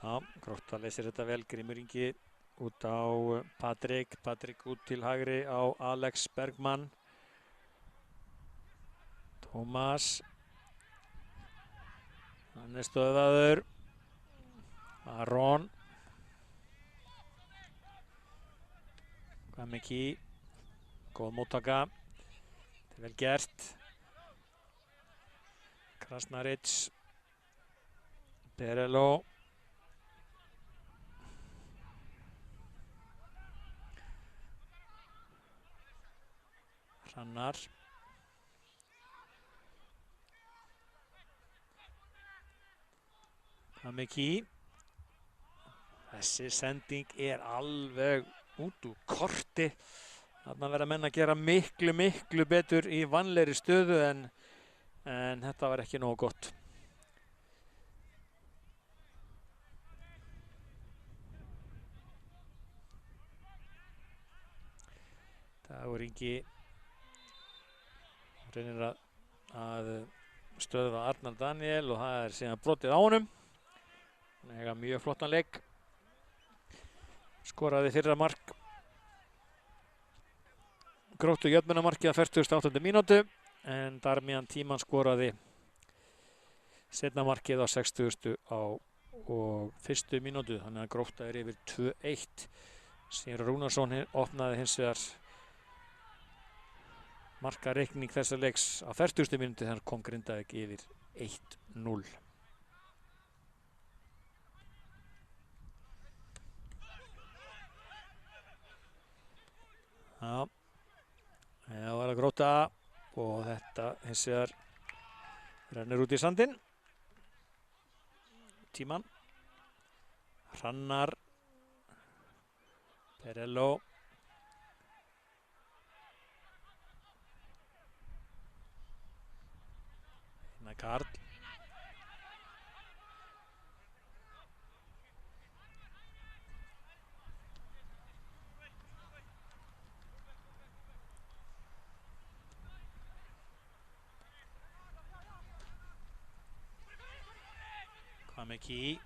Já, Grótta leysir þetta vel. Grímur Ingi út á Patrik út til hægri á Alex Bergmann. Tómas, hann stöðvaður. Aron, Kamiki, góð móttaka, þetta vel gert. Krasnaric, Perello. Hrannar. Kamiki. Þessi sending alveg út úr korti. Þarna verða menn að gera miklu betur í vanlegri stöðu en þetta var ekki nógu gott. Dagur Ingi reynir að stöðva Arnar Daniel og það síðan brotið á honum. Hann eiga mjög flottan leik. Skoraði fyrra mark. Gróttu jöfnunamarkið á 48. mínútu en Darmian Tíman skoraði seinna markið á 60. og 1. mínútu. Þannig að Grótta yfir 2-1. Sigurður Rúnarsson opnaði hins vegar markareikning þessa leiks á 40. mínútu þegar kom Grindavík yfir 1-0. Já, það var að Grótta og þetta hins vegar rennur út í sandinn. Tíman, Hrannar, Perello. Karl. Kamiki.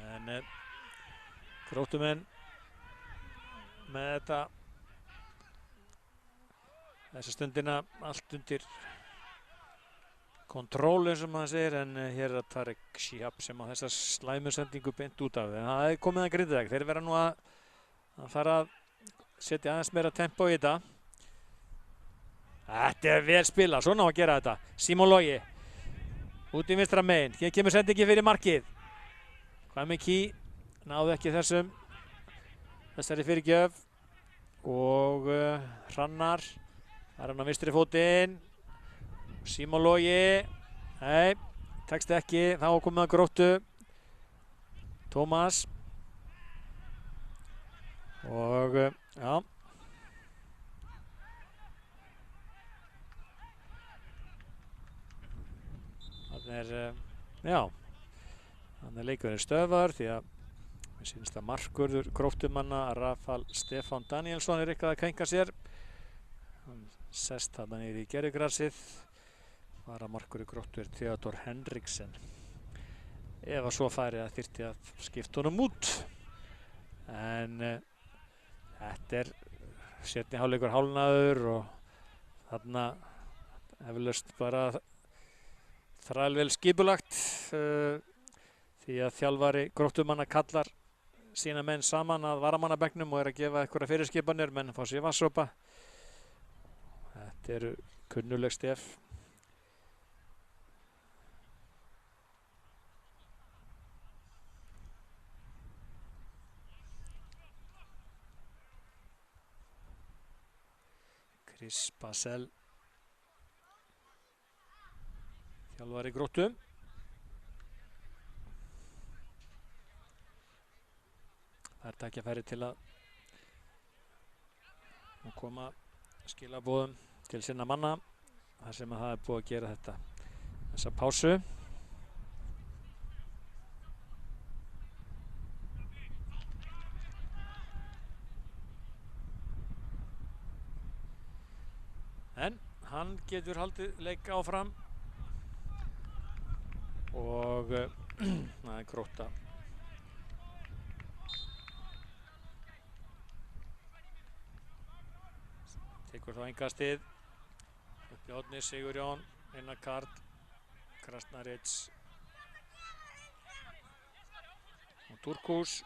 En Gróttumenn með þetta þessa stundina allt undir kontról eins og maður segir, en hér er Tarek Shihab sem á þessa slæmusendingu beint út af. En það er komið að Grindavík. Þeir verða nú að fara að setja aðeins meira tempo í þetta. Þetta er vel spilað, svona á að gera þetta. Símon Logi út í vinstra megin. Hér kemur sendingi fyrir markið. Kamiki náðu ekki þessari fyrirgjöf og Hrannar. Það er hann á vinstri fótinn. Símon Logi. Nei, tekst ekki. Þá komið að Gróttu. Tómas. Og já. Þannig leikurinn stöðvar því að mér sýnist að markvörður Gróttumanna Rafal Stefán Danielsson eitthvað að kænka sér. Hann sest þarna niður í gervigrasið. Varamarkvörður Gróttu Theodor Henriksen. Ef að svo færi að þyrfti að skipta honum út. En þetta er seinni hálfleikur hálfnaður og þarna eflaust bara þrælvel skipulagt því að þjálfari Gróttumanna kallar sína menn saman að varamannabekknum og að gefa einhverja fyrirskipanir, menn fá sér vatnssopa. Þetta eru kunnuleg stef. Chris Basel, þjálfari Gróttu. Það er tækifæri til að koma skilaboðum til sinna manna þar sem að það er búið að gera þessa pásu. En hann getur haldið leik áfram og það er Grótta. Tekur þá innkastið upp í hornið, Sigurjón, Einar Karl, Krasnarits og Turkus.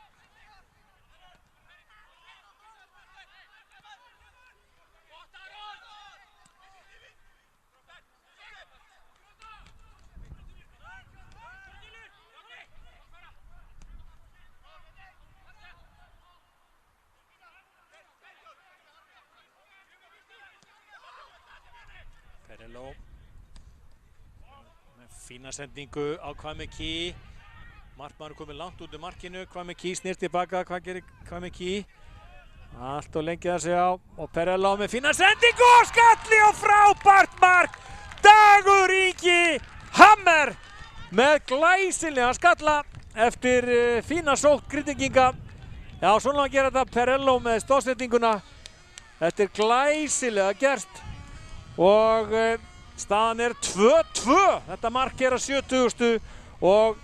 Perello með fína sendingu á Kwame-Key. Markmaður komið langt út úr markinu. Kwame-Key snýr tilbaka. Hvað gerir Kwame-Key? Allt og lengi það sig á. Og Perello með fína sendingu og skalli og frábært mark. Dagur Ingi Hammer með glæsilega skalla eftir fína sókn Grindvíkinga. Já, svona að gera þetta Perello með stóðsendinguna. Þetta er glæsilega gert. Og staðan er 2-2. Þetta mark er að 70. og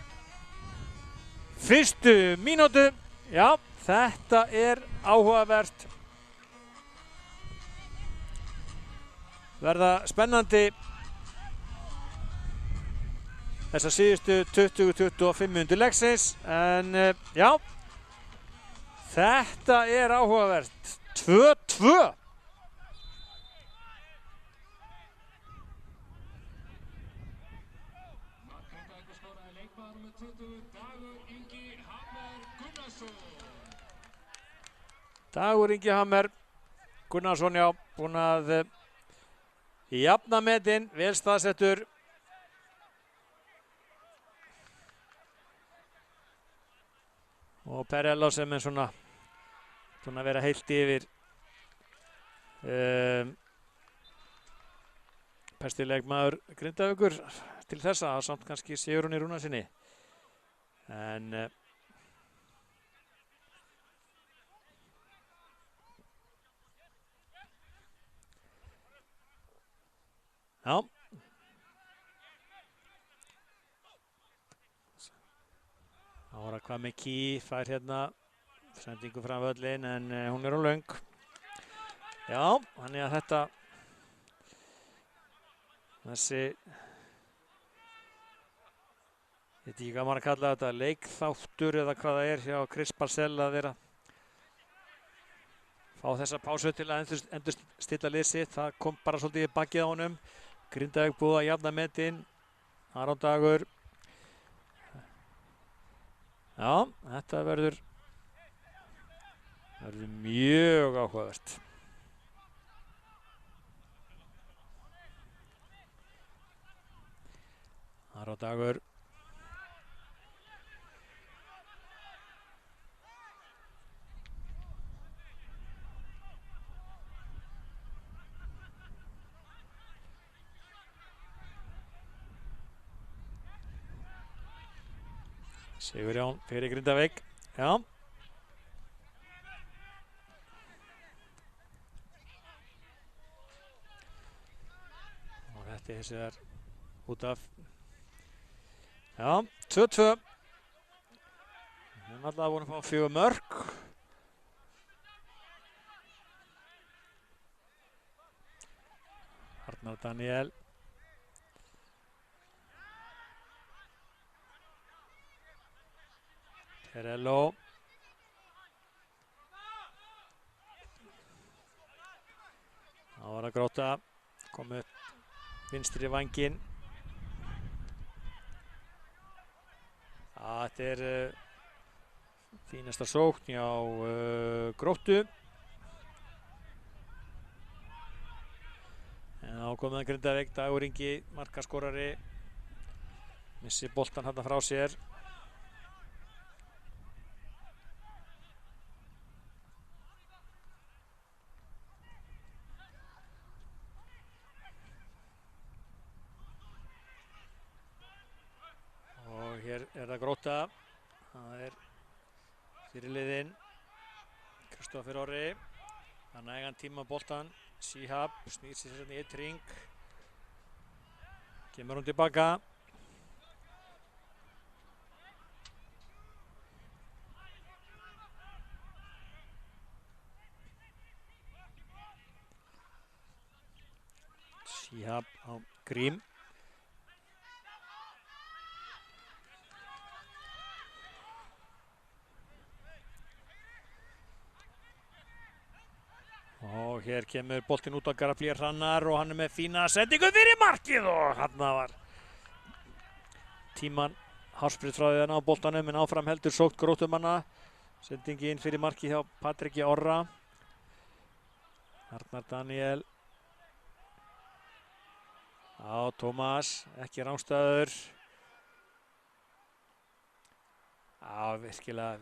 fyrstu mínútu. Já, þetta er áhugavert. Verða spennandi þessar síðustu 20-25 mínútur leiksins. En já, þetta er áhugavert. 2-2. Dagur Ingi Hammer Gunnarsson, já, búinn að jafna metinn, vel staðsettur. Og Perello sem er svona að vera heilt yfir besti leikmaður Grindavíkur til þessa, samt kannski Sigurjóni Rúnarsinni. En já. Ára Kwame-Key fær hérna sendingu fram völlin en hún er á löng. Já, þannig að þessi ég veit ekki hvað maður að kalla þetta, leikþáttur eða hvað það er hjá Chris Barcel að vera fá þessa pásu til að endurstilla lið sitt. Það kom bara svolítið í bakið á honum. Grindavík búið að jafna metinn. Aron Dagur. Já, þetta verður mjög áhugavert. Aron Dagur. Sigurjón fyrir Grindavík. Já. Og þetta hins vegar út af. Já, 2-2. Við erum alltaf búin að fá 4 mörk. Arnar Daniel. Perello. Það var að Grótta, kom upp vinstri vænginn. Þetta er fínasta sókn hjá Gróttu. En þá kom það Grindavík, Dagur Ingi, markaskorari, missi boltan þarna frá sér. það Grótta. Það fyrirliðinn Kristófer Orri. Hann nægan tíma boltan. Shihab snýr sér hérna í eitt hring. Kemur hún tilbaka. Shihab á Grím. Og hér kemur boltinn út á Garaflíjar Hrannar og hann með fína sendingu fyrir markið og hann var tíman hársprit frá því að ná boltanum en áfram heldur sókt Gróttumanna. Sendingin fyrir markið hjá Patriki Orra. Arnar Daniel. Á Tómas, ekki rangstæður. Á virkilega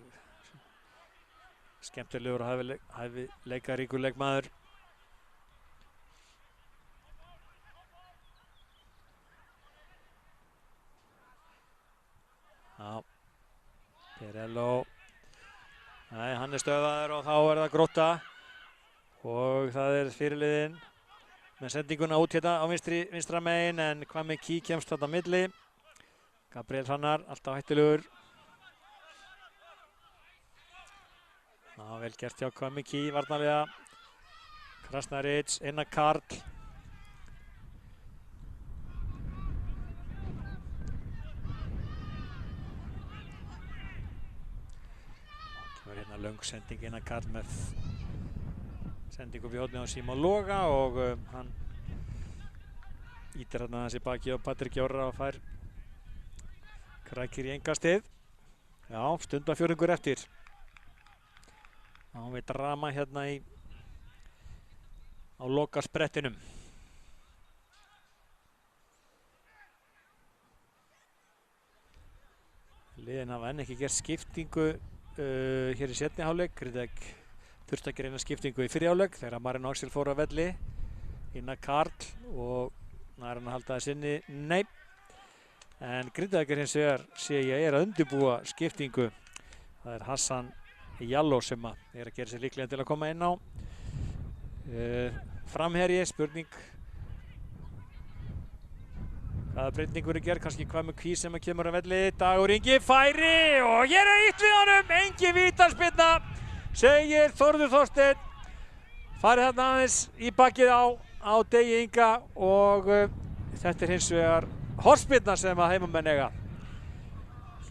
skemmtilegur og hæfileikaríkur leikmaður. Já, Pirello. Nei, hann stöðvaður og þá það Grótta. Og það fyrirliðinn með sendinguna út hérna á vinstra megin en Kwame Key kemst þarna á milli. Gabriel Hrannar, alltaf hættulegur. Já, vel gert hjá Kwame Key, varnarlega. Krasnaric, Einar Karl. Kemur hérna löng sending Einar Karl með sendingu við hornið á Símon Loga og hann ítir hérna þessi baki á Patriki Orra og fær krækir í engastið. Já, stundafjórðungur eftir. Þá við drama hérna á lokasprettinum. Liðin hafa enn ekki gert skiptingu hér í seinni hálfleik. Grindavík þurfti ekki reyna skiptingu í fyrri hálfleik þegar Marino Axel fór á velli. Einar Karl og nær hann að halda þess inni. Nei. En Grindavík hins vegar sé ég að undirbúa skiptingu. Það Hassan Jallo sem að gera sér líklega til að koma inn á. Framherji, spurning hvaða breyting verður gerð, kannski Kwame Key sem að kemur á velli. Dagur Ingi færi og hér ítt við honum, engin vítaspyrna, segir Þórður Þorsteinn. Farið þarna aðeins í bakið á Degi Inga og þetta hins vegar hornspyrna sem að heimamenn eiga.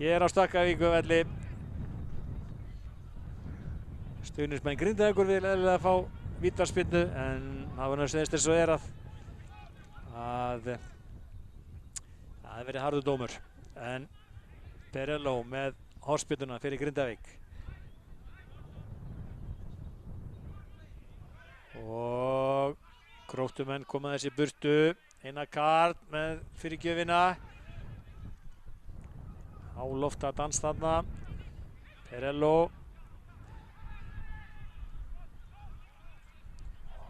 Hér á Stakkavíkurvelli. Stuðningsmenn Grindavíkur vil eðlilega fá vítaspyrnu en það var náttúrulega eins og að það verið harður dómur. En Pirello með hornspyrnuna fyrir Grindavík. Og Gróttumenn koma þessi burtu. Einar Karl með fyrirgjöfina. Á lofta dans þarna. Pirello.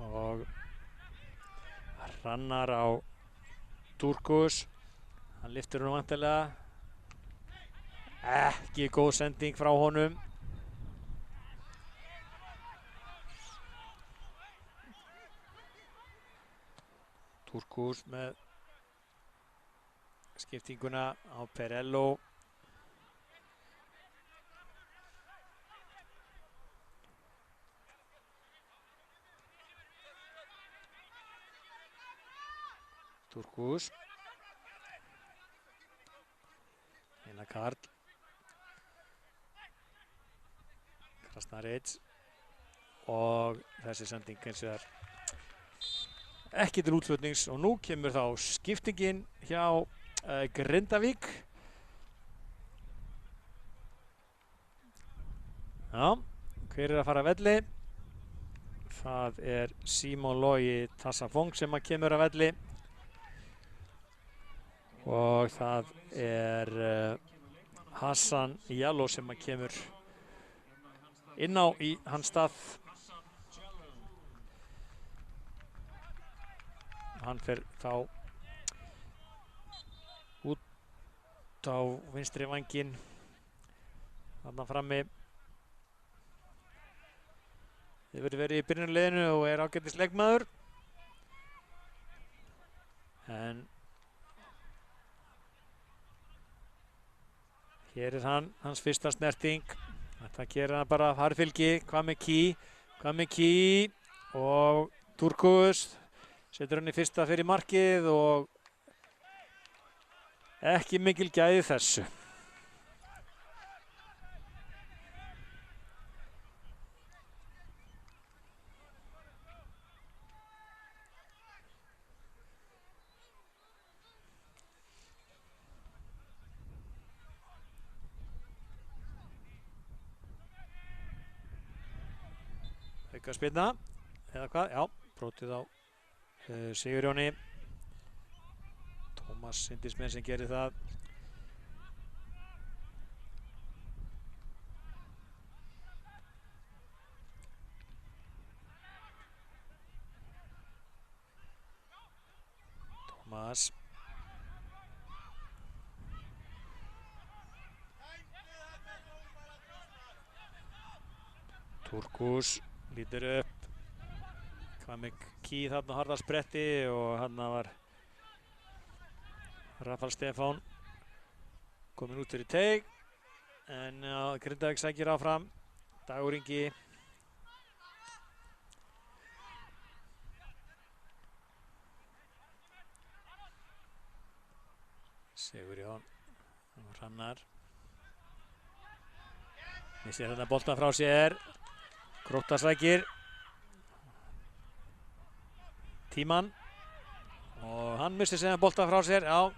Og Hrannar á Turkus. Hann lyftir hún vantilega. Ekki góð sending frá honum. Turkus með skiptinguna á Pirello. Turkus. Einar Karl. Krasnaric. Og þessi sending eins og ekki til útflutnings og nú kemur þá skiptingin hjá Grindavík. Já, hver að fara að velli? Það Símon Logi Tassafong sem að kemur að velli. Og það Hassan Jallo sem að kemur inn á í hans stað. Hann fer þá út út á vinstri vænginn þarna frammi. Hefur verið í byrjunarliðinu og er ágætis leikmaður. En hér er hans fyrsta snerting. Þetta gerir hann bara harðfylgi. Hvað með Key og Turkus setur hann í fyrsta fyrir markið og ekki mikil gæði þessu. Aukaspyrna eða hvað? Já, brotið á Sigurjóni. Tómas Sindismenn sem gerir það. Tómas. Turkus lítur upp. Hvað með Key þarna harða spretti og hann var Rafal Stefán komin út fyrir teig. En Grindavík sækir áfram. Dagur Ingi. Sigurjón Hrannar. Missir þarna boltan frá sér. Grótta sækir tímann og hann missir sem boltan frá sér. Já.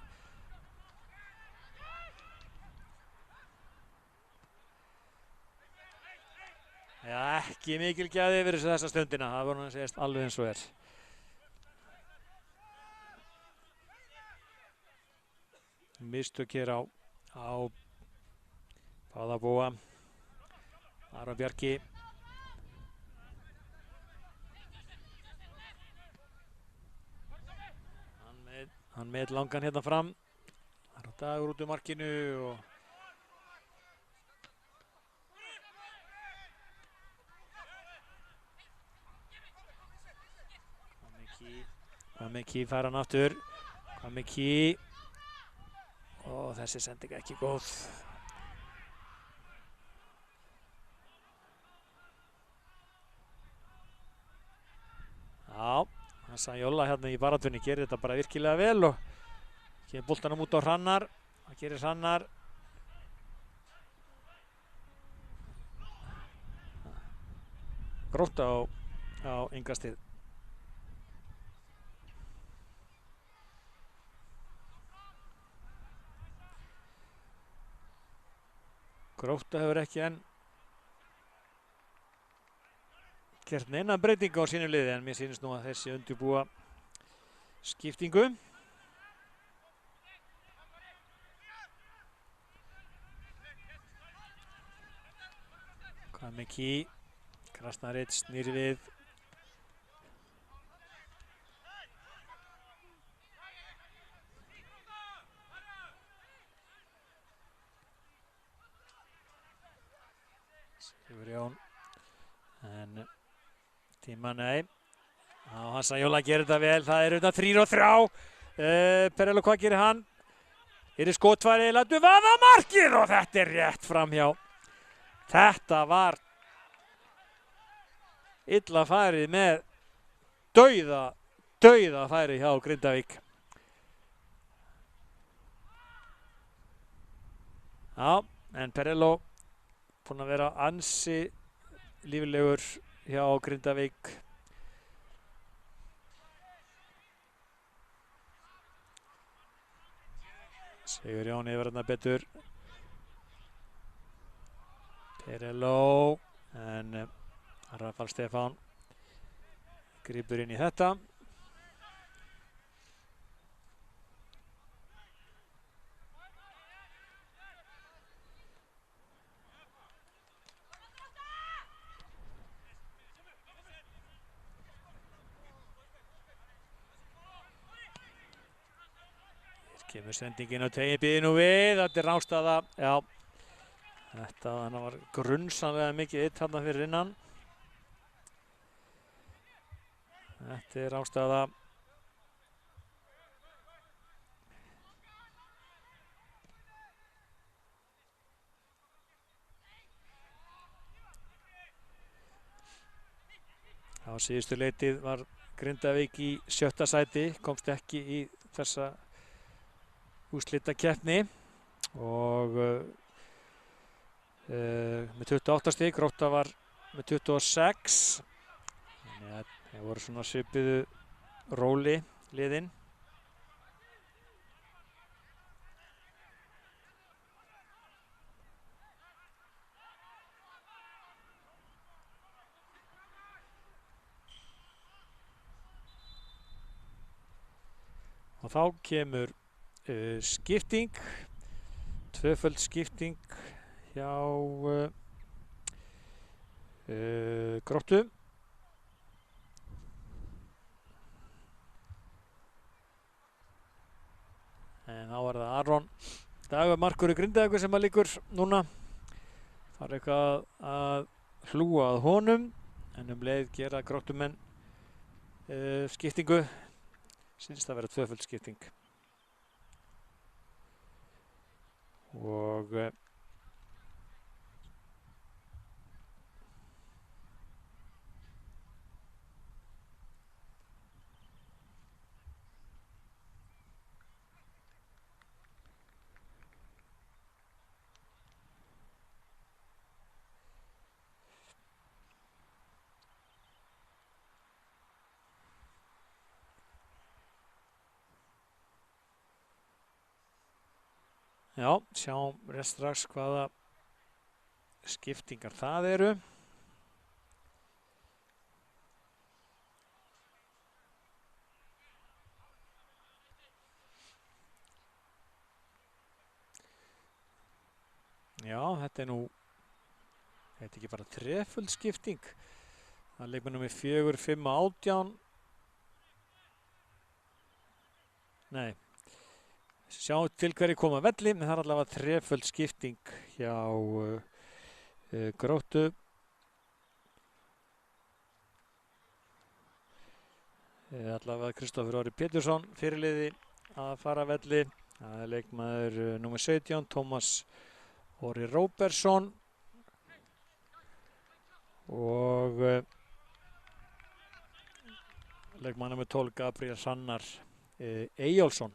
Já, ekki mikil gæði yfir þessa stundina. Það voru hann að segja alveg eins og er. Mistök hér á Báðabúa. Aron Bjarki. Hann með langan hérna fram. Það er Dagur út úr markinu og Hvað með Key fær hann aftur. Hvað með Key. Og þessi sending ekki góð. Já, Hassan Jóla hérna í baráttunni gerir þetta bara virkilega vel og kemur boltanum út á Hrannar. Það gerir Hrannar. Grótta á Ingastíð. Grótta hefur ekki enn gert neina breytingu á sínu liði en mér sýnist nú að þessi undirbúa skiptingu. Hvað með Key. Krasnaric snýr við. Sigurjón. En tíma nei. Hassan Jóla gerir þetta vel. Það er auðvitað 3 og 3. Perello, hvað gerir hann? Er í skotfæri, lætur vaða markið og þetta er rétt framhjá. Þetta var illa færið með dauða færi hjá Grindavík. Já, en Perello búinn að vera ansi líflegur hjá Grindavík. Sigurjón yfir hérna betur. Perello, en Rafal Stefán grípur inn í þetta. Kemur sendingin og Teigi býði nú við, þetta er rángstaða, já. Þetta var grunnsamlega mikið ytt þarna fyrir innan. Þetta er rángstaða. Á síðustu leitið var Grindavík í 7. sæti, komst ekki í þessa úrslitakeppni og með 28 stig, Grótta var með 26. Þannig að það voru svona svipuðu róli liðin. Og þá kemur skipting, tvöföld skipting hjá Gróttu. En þá var það Aron Dagur markur í Grindavíkur sem að liggur núna. Það er eitthvað að hlúa að honum, en leið gera Gróttumenn skiptingu. Sýnist að vera tvöföld skipting. Og já, sjáum strax hvaða skiptingar það eru. Já, þetta er nú, þetta er ekki bara þreföld skipting. Það er leikmennum með 4, 5 og 18. Nei. Sjá til hverju koma velli, en það er allavega þreföld skipting hjá Gróttu. Allavega Kristoffer Orri Pétursson fyrirliði að fara velli. Það er leikmaður númer 17, Tómas Orri Róbersson. Og leikmaður númer 12, Gabriel Hrannar Eyjólfsson.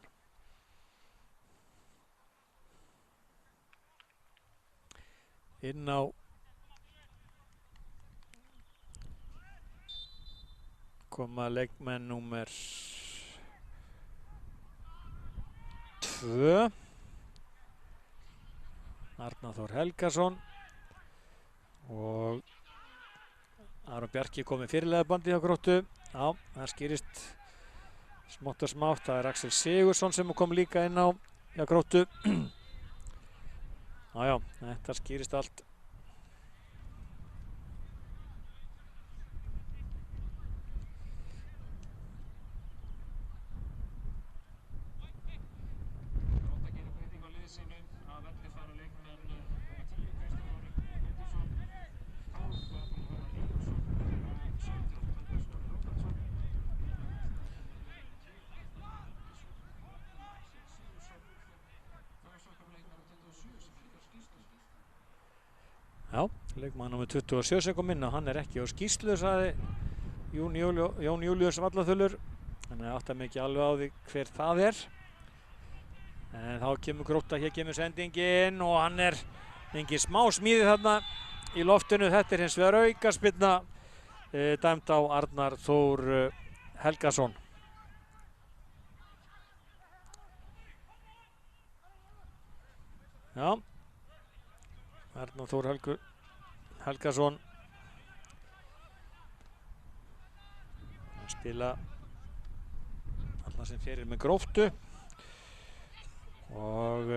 Inn á koma leikmenn númer 2, Arnar Þór Helgason, og Aron Bjarki komið fyrirliðabandi hjá Gróttu. Já, það skýrist smátt og smátt. Það er Axel Sigursson sem kom líka inn á hjá Gróttu. Já, þetta skýrist allt. Já, leikmaður númer 27 sem kom inn og hann er ekki á skýrslu, sagði Jón Júlíus Vallaþullur. Þannig að átta mig ekki alveg á því hver það er. En þá kemur Grótta, hér kemur sendingin og hann er engin smá smíði þarna í loftinu. Þetta er hins vegar aukaspyrna dæmd á Arnar Þór Helgason. Já. Arnar Þór Helgason að spila alla sem fyrir með Gróttu og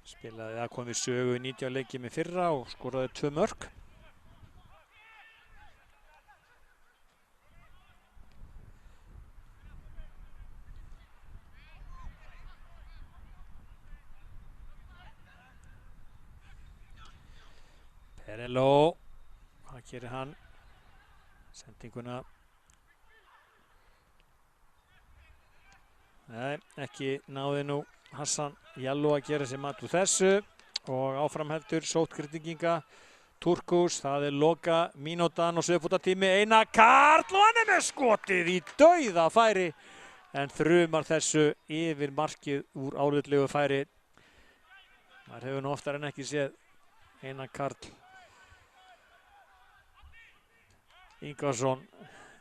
spilaði að kom við sögu í 19 leiki með fyrra og skoraði 2 mörk. Perello, hvað gerir hann? Sendinguna. Nei, ekki náði nú Hassan Jallow að gera sér mat úr þessu og áfram heldur sótgrindinga. Turkus, það loka mínútan og sögfótatími. Einar Karl og hann með skotið í dauðafæri en þrumar þessu yfir markið úr álitlegu færi. Þar hefur nú oftar en ekki séð Einar Karl Ingvarsson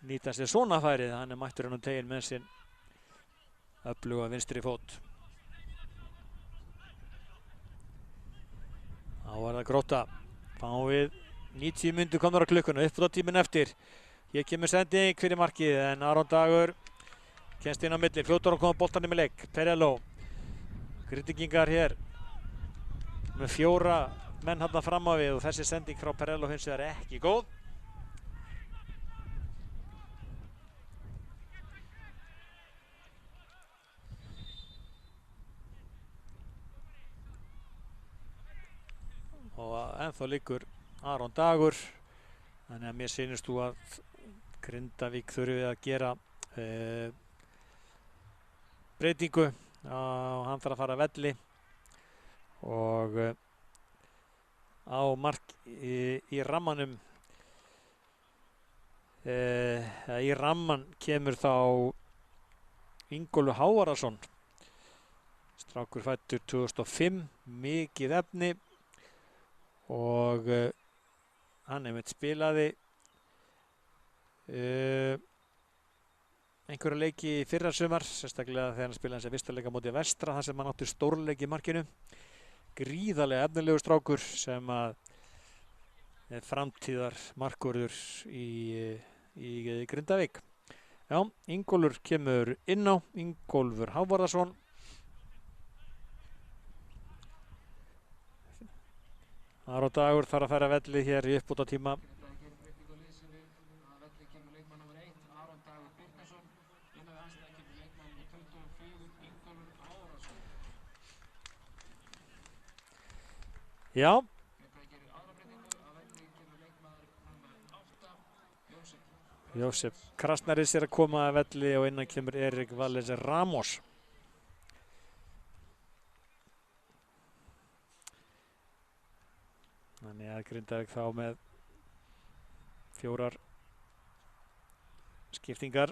nýta sér svona færið. Hann mættur hann teginn með sinn öfluga vinstri fót. Þá var það Grótta. Fáum við 90 mínútur komnar á klukkuna, uppbótartíminn eftir. Hér kemur sending fyrir markið en Aron Dagur kemst inn á milli. Fljótar að koma boltanum í leik. Perello. Grindvíkingar hér með 4 menn þarna fram á við og þessi sending frá Perello hins vegar ekki góð. Og ennþá liggur Aron Dagur, þannig að mér sýnist þú að Grindavík þurfi að gera breytingu. Hann þarf að fara að velli og á mark í rammanum í ramman kemur þá Ingólfur Hávarðarson, strákur fæddur 2005, mikið efni og hann einmitt spilaði einhverja leiki í fyrra sumar, sérstaklega þegar hann spilaði hans fyrsta leika móti Vestra þar sem hann átti stórleik í markinu. Gríðarlega efnilegur strákur sem að er framtíðar markvörður í Grindavík. Já, Ingólfur kemur inn á, Ingólfur Hávarðarson. Aron Dagur þarf að færa velli hér í uppbótartíma. Já. Jósef Krasnaris er að koma að velli og innan kemur Erik Valles Ramos. Þannig að Grindavík þá með 4 skiptingar.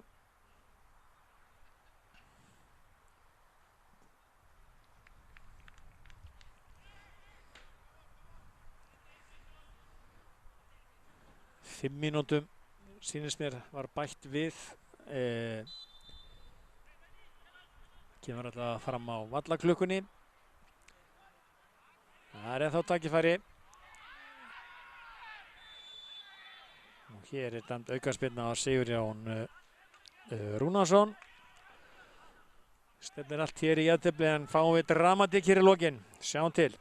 Fimm mínútum sýnist mér var bætt við. Kemur alltaf fram á vallaklukkunni. Það er ennþá tækifæri. Og hér er dæmd aukaspyrna á Sigurjón Rúnarsson. Stefnir allt hér í jafntefli en fáum við dramatík hér í lokin. Sjáum til.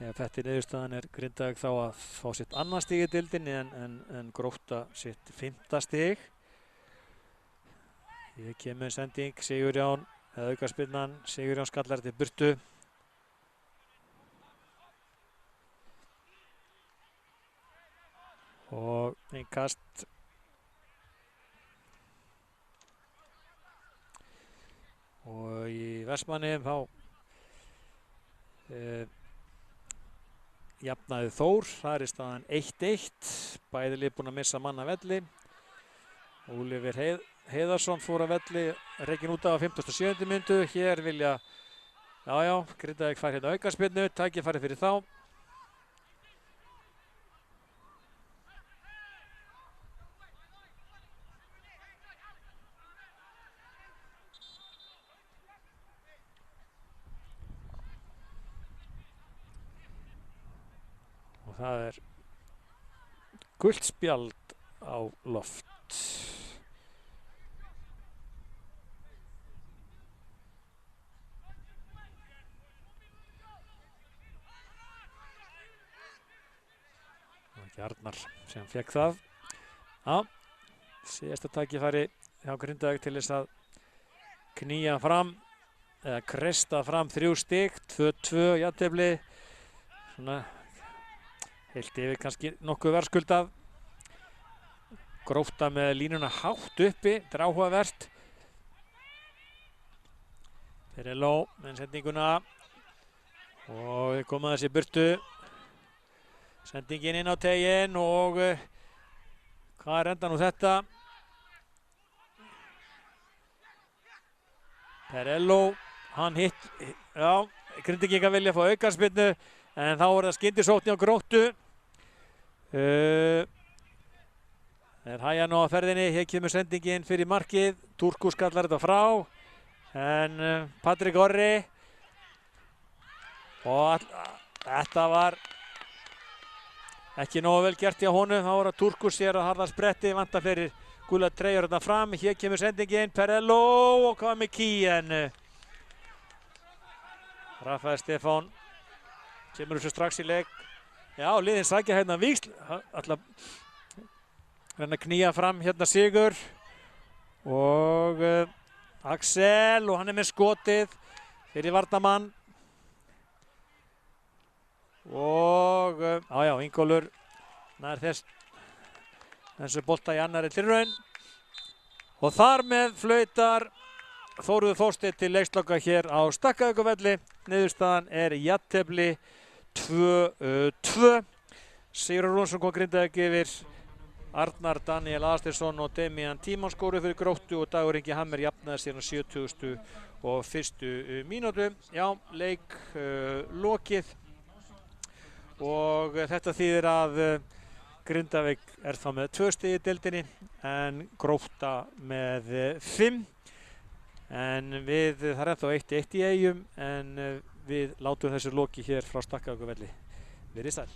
Þetta er niðurstaðan er Grindavík þá að fá sitt annað stig í deildinni en Grótta sitt 5. stig. Hér kemur sending, Sigurjón, aukaspyrnan, Sigurjón skallar til burtu. Og innkast. Og í Vestmannaeyjum þá jafnaði Þór, þar er staðan 1-1, bæði lið búin að missa mann af velli. Ólífur Heiðarsson fór af velli, rekinn út af 57. mínútu. Hér vilja, Grindavík fær hérna aukaspyrnu, tækifæri fyrir þá. Og það er gult spjald á loft. Og Arnar sem fekk það. Já, síðasta tækifæri hjá Grindavík til þess að knýja fram eða kreista fram 3 stig, 2-2 jafntefli. Svona heilt yfir kannski nokkuð verðskuldað. Grótta með línuna hátt uppi, þetta er áhugavert. Perello með sendinguna og þeir koma þessi burtu. Sendingin inn á teginn og hvað er enda nú þetta? Perello, hann hitt, já, Grindvíkingar vilja fá aukaspyrnu en þá er það skyndisókn á Gróttu. Þeir hægja nú á ferðinni, hér kemur sendingin fyrir markið, Turku skallar þetta frá en Patrik Orri og þetta var ekki nógu vel gert hjá honum, þá var að Turku sér að harða spretti, vantar fyrir gula treyjur þarna fram, hér kemur sendingin, Perello og hvað með Kíen. Rafael Stefán kemur þessu strax í leik. Já, liðin sækja hérna víxl, ætla að knýja fram hérna Sigur og Axel og hann er með skotið fyrir varnarmann. Og já, Ingólfur nær þessu bolta í annarri tilraun og þar með flautar Þóruður Þorsteinn til leiksloka hér á Stakkavíkurvelli. Niðurstaðan er jafntefli 2-2. Sigurður Rúnarsson kom Grindavík yfir, Arnar Daniel Aðalsteinsson og Demian Tímon skoruðu fyrir Gróttu og Dagur Ingi Hammer jafnaði síðan á 70. mínútu. Já, leik lokið. Og þetta þýðir að Grindavík er þá með 2 stig í deildinni en Grótta með 5. En það er ennþá 1-1 í Eyjum en við látum þessu loki hér frá Stakkavíkurvelli. Verið sæl.